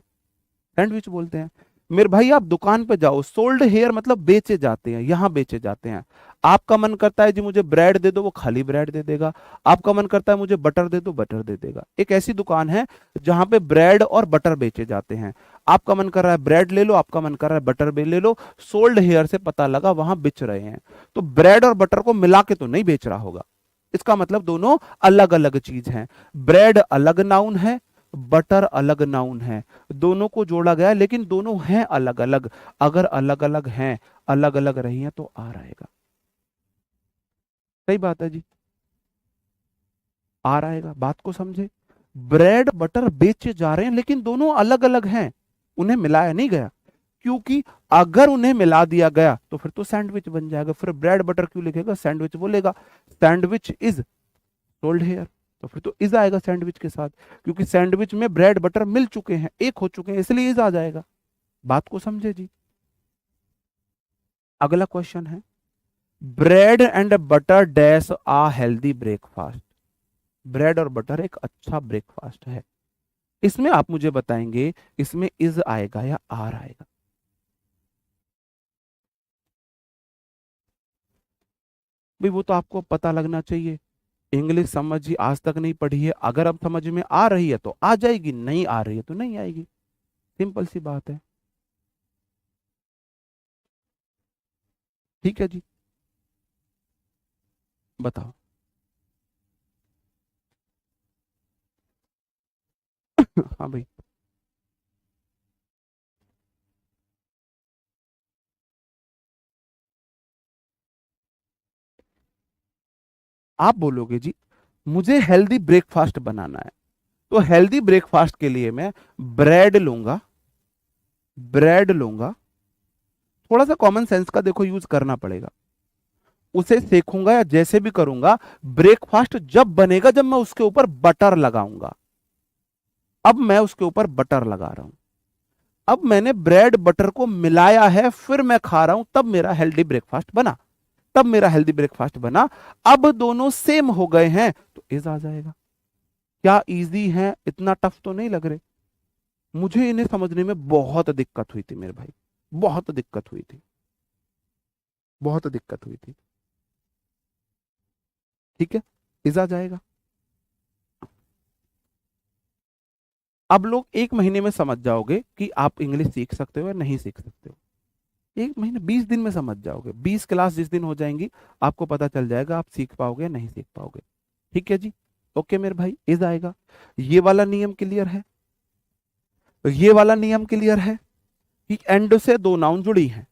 सैंडविच बोलते हैं। मेरे भाई आप दुकान पे जाओ, सोल्ड हेयर मतलब बेचे जाते हैं, यहां बेचे जाते हैं। आपका मन करता है जी मुझे ब्रेड दे दो, वो खाली ब्रेड दे देगा। आपका मन करता है मुझे बटर दे दो, बटर दे देगा। एक ऐसी दुकान है जहां पे ब्रेड और बटर बेचे जाते हैं। आपका मन कर रहा है ब्रेड ले लो, आपका मन कर रहा है बटर भी ले लो, सोल्ड हेयर से पता लगा वहां बेच रहे हैं। तो ब्रेड और बटर को मिला के तो नहीं बेच रहा होगा, इसका मतलब दोनों अलग अलग चीज हैं। ब्रेड अलग नाउन है, बटर अलग नाउन है, दोनों को जोड़ा गया है, लेकिन दोनों हैं अलग अलग। अगर अलग अलग हैं, अलग अलग रही हैं तो आ रहेगा। सही बात है जी, आ रहेगा। बात को समझे, ब्रेड बटर बेचे जा रहे हैं लेकिन दोनों अलग अलग हैं, उन्हें मिलाया नहीं गया। क्योंकि अगर उन्हें मिला दिया गया तो फिर तो सैंडविच बन जाएगा, फिर ब्रेड बटर क्यों लिखेगा, सैंडविच बोलेगा। सैंडविच इज सोल्ड हेयर, तो फिर तो इज आएगा सैंडविच के साथ, क्योंकि सैंडविच में ब्रेड बटर मिल चुके हैं, एक हो चुके हैं, इसलिए इज आ जाएगा। बात को समझे जी। अगला क्वेश्चन है, bread and butter dash a healthy breakfast. Bread और बटर एक अच्छा ब्रेकफास्ट है। इसमें आप मुझे बताएंगे इसमें इज आएगा या आर आएगा। भाई वो तो आपको पता लगना चाहिए, इंग्लिश समझ आज तक नहीं पढ़ी है, अगर अब समझ में आ रही है तो आ जाएगी, नहीं आ रही है तो नहीं आएगी, सिंपल सी बात है। ठीक है जी, बताओ। हाँ भाई, आप बोलोगे जी मुझे हेल्दी ब्रेकफास्ट बनाना है, तो हेल्दी ब्रेकफास्ट के लिए मैं ब्रेड लूंगा, ब्रेड लूंगा, थोड़ा सा कॉमन सेंस का देखो यूज करना पड़ेगा, उसे सेकूंगा या जैसे भी करूंगा, ब्रेकफास्ट जब बनेगा जब मैं उसके ऊपर बटर लगाऊंगा। अब मैं उसके ऊपर बटर लगा रहा हूं, अब मैंने ब्रेड बटर को मिलाया है, फिर मैं खा रहा हूं, तब मेरा हेल्दी ब्रेकफास्ट बना, तब मेरा हेल्दी ब्रेकफास्ट बना। अब दोनों सेम हो गए हैं तो इज आ जाएगा। क्या इजी है, इतना टफ तो नहीं लग रहे। मुझे इन्हें समझने में बहुत दिक्कत हुई थी मेरे भाई, बहुत दिक्कत हुई थी, बहुत दिक्कत हुई थी। ठीक है, इज आ जाएगा। अब लोग एक महीने में समझ जाओगे कि आप इंग्लिश सीख सकते हो या नहीं सीख सकते हो। एक महीने 20 दिन में समझ जाओगे, 20 क्लास जिस दिन हो जाएंगी आपको पता चल जाएगा आप सीख पाओगे या नहीं सीख पाओगे। ठीक है जी, ओके मेरे भाई, इज आएगा। ये वाला नियम क्लियर है, ये वाला नियम क्लियर है कि एंड से दो नाउन जुड़ी हैं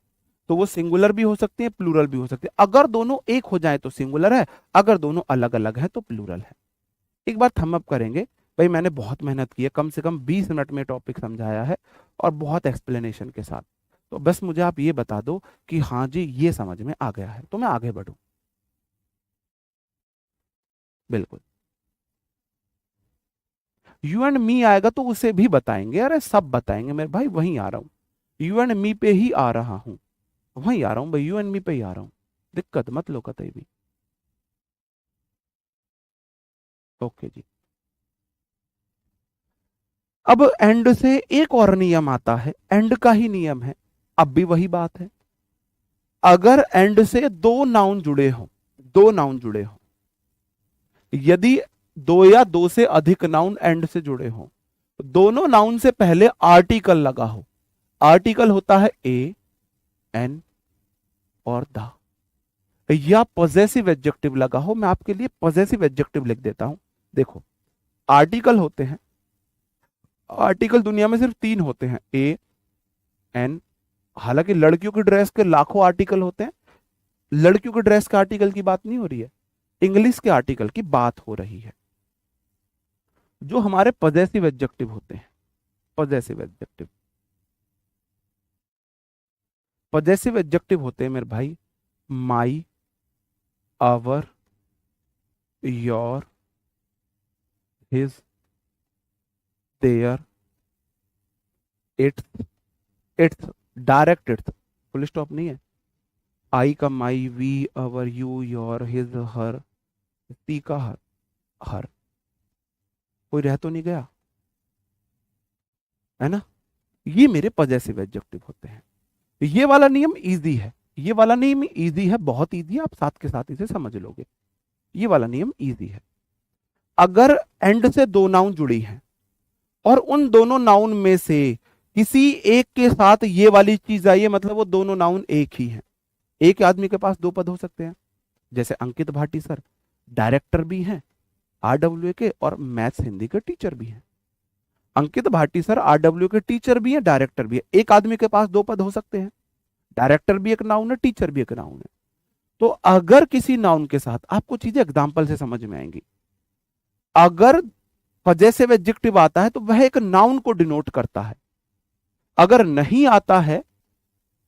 तो वो सिंगुलर भी हो सकती है, प्लूरल भी हो सकती है। अगर दोनों एक हो जाए तो सिंगुलर है, अगर दोनों अलग अलग है तो प्लूरल है। एक बार थम अप करेंगे। भाई मैंने बहुत मेहनत की है, कम से कम 20 मिनट में टॉपिक समझाया है और बहुत एक्सप्लेनेशन के साथ। तो बस मुझे आप ये बता दो कि हाँ जी ये समझ में आ गया है तो मैं आगे बढ़ूं। बिल्कुल। यू एंड मी आएगा तो उसे भी बताएंगे, अरे सब बताएंगे मेरे भाई, वहीं आ रहा हूं, यू एंड मी पे ही आ रहा हूं। वहीं आ रहा हूं भाई, यू एंड मी पे ही आ रहा हूं, दिक्कत मत लो कतई भी। ओके जी। अब एंड से एक और नियम आता है, एंड का ही नियम है। अब भी वही बात है, अगर एंड से दो नाउन जुड़े हों, दो नाउन जुड़े हों, यदि दो या दो से अधिक नाउन एंड से जुड़े हों, दोनों नाउन से पहले आर्टिकल लगा हो, आर्टिकल होता है ए, एन और द, या पॉजेसिव एडजेक्टिव लगा हो, मैं आपके लिए पॉजेसिव एडजेक्टिव लिख देता हूं। देखो, आर्टिकल होते हैं, आर्टिकल दुनिया में सिर्फ तीन होते हैं, ए, एन। हालांकि लड़कियों की ड्रेस के लाखों आर्टिकल होते हैं, लड़कियों की ड्रेस के आर्टिकल की बात नहीं हो रही है, इंग्लिश के आर्टिकल की बात हो रही है, जो हमारे पॉजेसिव एडजेक्टिव होते हैं। पॉजेसिव एडजेक्टिव, पॉजेसिव एडजेक्टिव होते हैं मेरे भाई, my, our, your, his, their, its, its, direct its, full stop नहीं है। आई का my, we, our, you, your, his, her, ती का हर, हर, कोई रह तो नहीं गया, है ना। ये मेरे पॉजेसिव एडजेक्टिव होते हैं। ये वाला नियम इजी है, ये वाला नियम इजी है, बहुत इजी है, आप साथ के साथ इसे समझ लोगे। ये वाला नियम इजी है। अगर एंड से दो नाउन जुड़ी हैं और उन दोनों नाउन में से किसी एक के साथ ये वाली चीज आई है, मतलब वो दोनों नाउन एक ही हैं। एक आदमी के पास दो पद हो सकते हैं, जैसे अंकित भाटी सर डायरेक्टर भी हैं, आरडब्ल्यू के, और मैथ्स हिंदी के टीचर भी हैं। अंकित भाटी सर आरडब्ल्यू के टीचर भी हैं, डायरेक्टर भी है। एक आदमी के पास दो पद हो सकते हैं, डायरेक्टर भी एक नाउन है, टीचर भी एक नाउन है। तो अगर किसी नाउन के साथ, आपको चीजें एग्जाम्पल से समझ में आएंगी, अगर पॉजेसिव एडजेक्टिव आता है तो वह एक नाउन को डिनोट करता है, अगर नहीं आता है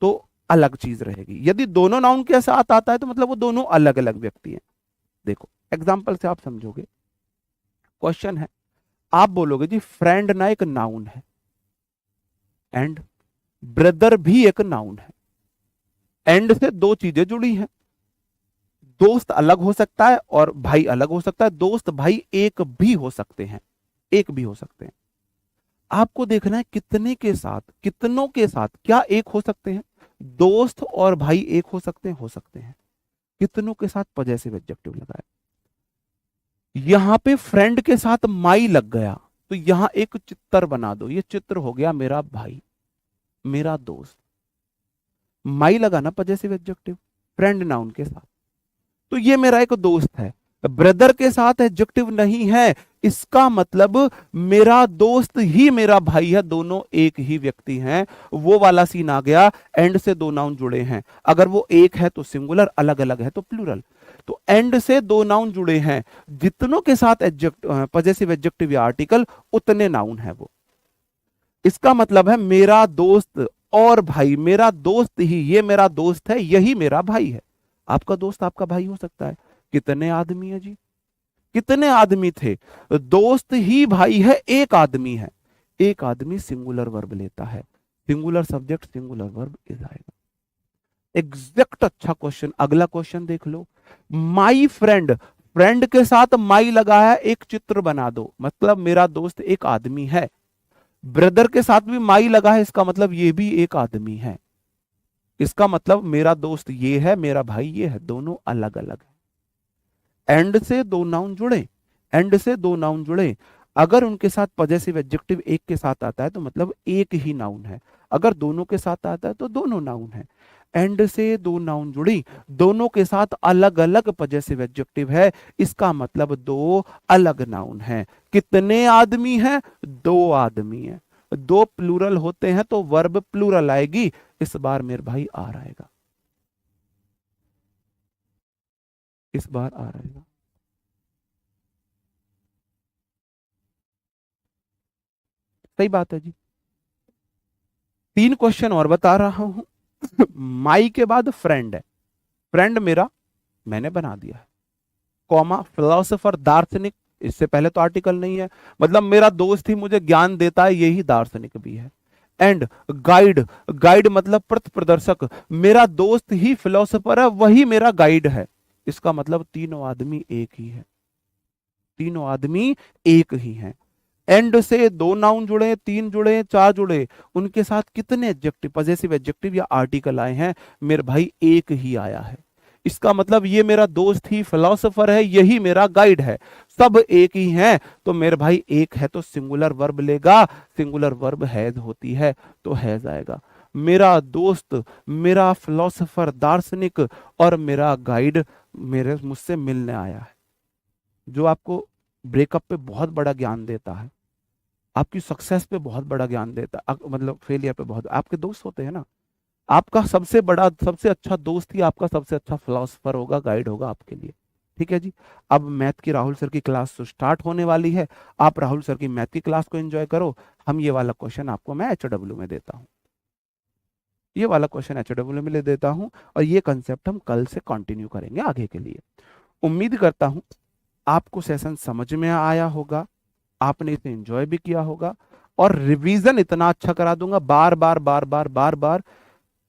तो अलग चीज रहेगी। यदि दोनों नाउन के साथ आता है तो मतलब वो दोनों अलग अलग व्यक्ति हैं। देखो एग्जाम्पल से आप समझोगे। क्वेश्चन है, आप बोलोगे जी फ्रेंड ना एक नाउन है, एंड ब्रदर भी एक नाउन है। एंड से दो चीजें जुड़ी हैं, दोस्त अलग हो सकता है और भाई अलग हो सकता है, दोस्त भाई एक भी हो सकते हैं, एक भी हो सकते हैं। आपको देखना है कितने के साथ, कितनों के साथ क्या एक हो सकते हैं, दोस्त और भाई एक हो सकते हैं, हो सकते हैं। कितनों के साथ पॉजेसिव एडजेक्टिव लगा है। यहां पे फ्रेंड के साथ माई लग गया तो यहां एक चित्र बना दो, ये चित्र हो गया मेरा भाई, मेरा दोस्त। माई लगा ना पॉजेसिव एडजेक्टिव, फ्रेंड नाउन के साथ, तो ये मेरा एक दोस्त है। ब्रदर के साथ एडजेक्टिव नहीं है, इसका मतलब मेरा दोस्त ही मेरा भाई है, दोनों एक ही व्यक्ति हैं। वो वाला सीन आ गया, एंड से दो नाउन जुड़े हैं, अगर वो एक है तो सिंगुलर, अलग अलग है तो प्लूरल। तो एंड से दो नाउन जुड़े हैं, जितनों के साथ पॉजेसिव एडजेक्टिव या आर्टिकल, उतने नाउन है वो। इसका मतलब है मेरा दोस्त और भाई, मेरा दोस्त ही, ये मेरा दोस्त है, यही मेरा भाई है। आपका दोस्त आपका भाई हो सकता है। कितने आदमी है जी, कितने आदमी थे, दोस्त ही भाई है, एक आदमी है। एक आदमी सिंगुलर वर्ब लेता है, singular subject singular verb is आएगा। एग्जैक्ट अच्छा क्वेश्चन। अगला क्वेश्चन देख लो, माई फ्रेंड, फ्रेंड के साथ माई लगाया, एक चित्र बना दो, मतलब मेरा दोस्त एक आदमी है। ब्रदर के साथ भी माई लगा है, इसका मतलब ये भी एक आदमी है। इसका मतलब मेरा दोस्त ये है, मेरा भाई ये है, दोनों अलग अलग है। एंड से दो नाउन जुड़े, एंड से दो नाउन जुड़े, अगर उनके साथ पॉजेसिव एडजेक्टिव एक के साथ आता है तो मतलब एक ही नाउन है, अगर दोनों के साथ आता है तो दोनों नाउन है। एंड से दो नाउन जुड़ी, दोनों के साथ अलग अलग पॉजेसिव एडजेक्टिव है, इसका मतलब दो अलग नाउन है। कितने आदमी हैं, दो आदमी हैं। दो प्लूरल होते हैं तो वर्ब प्लूरल आएगी, इस बार मेरे भाई आ रहेगा, इस बार आ रहेगा। सही बात है जी। तीन क्वेश्चन और बता रहा हूं। माई के बाद फ्रेंड है, फ्रेंड मेरा मैंने बना दिया है, कॉमा फिलोसोफर दार्शनिक, इससे पहले तो आर्टिकल नहीं है, मतलब मेरा दोस्त ही मुझे ज्ञान देता है, यही दार्शनिक भी है। एंड गाइड, गाइड मतलब पथ प्रदर्शक, मेरा दोस्त ही फिलोसोफर है, वही मेरा गाइड है। इसका मतलब तीनों आदमी एक ही है, तीनों आदमी एक ही हैं। एंड से दो नाउन जुड़े, तीन जुड़े, चार जुड़े, उनके साथ कितने एडजेक्टिव, पजेसिव एडजेक्टिव या आर्टिकल आए हैं? मेरे भाई एक ही आया है। इसका मतलब ये मेरा दोस्त ही फिलोसोफर है, यही मेरा गाइड है, सब एक ही हैं। तो मेरे भाई एक है तो सिंगुलर वर्ब लेगा, सिंगुलर वर्ब हैज होती है तो हैज आएगा। मेरा दोस्त, मेरा फिलोसोफर दार्शनिक और मेरा गाइड मेरे मुझसे मिलने आया है। जो आपको ब्रेकअप पे बहुत बड़ा ज्ञान देता है, आपकी सक्सेस पे बहुत बड़ा ज्ञान देता है, मतलब फेलियर पे बहुत, आपके दोस्त होते हैं ना। आपका सबसे बड़ा, सबसे अच्छा दोस्त ही आपका सबसे अच्छा फिलोसफर होगा, गाइड होगा आपके लिए। ठीक है जी। अब मैथ की राहुल सर की क्लास तो स्टार्ट होने वाली है, आप राहुल सर की मैथ की क्लास को एंजॉय करो। हम ये वाला क्वेश्चन आपको मैं HW में देता हूँ, ये वाला क्वेश्चन HW में ले देता हूँ, और ये कंसेप्ट हम कल से कंटिन्यू करेंगे आगे के लिए। उम्मीद करता हूँ आपको सेशन समझ में आया होगा, आपने इसे एंजॉय भी किया होगा, और रिवीजन इतना अच्छा करा दूंगा, बार बार बार बार बार बार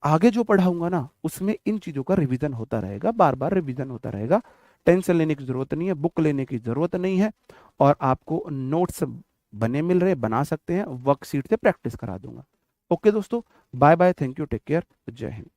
आगे जो पढ़ाऊंगा ना उसमें इन चीजों का रिवीजन होता रहेगा, बार बार रिवीजन होता रहेगा। टेंशन लेने की जरूरत नहीं है, बुक लेने की जरूरत नहीं है, और आपको नोट्स बने मिल रहे, बना सकते हैं, वर्कशीट से प्रैक्टिस करा दूंगा। ओके दोस्तों, bye bye, thank you, take care, जय हिंद।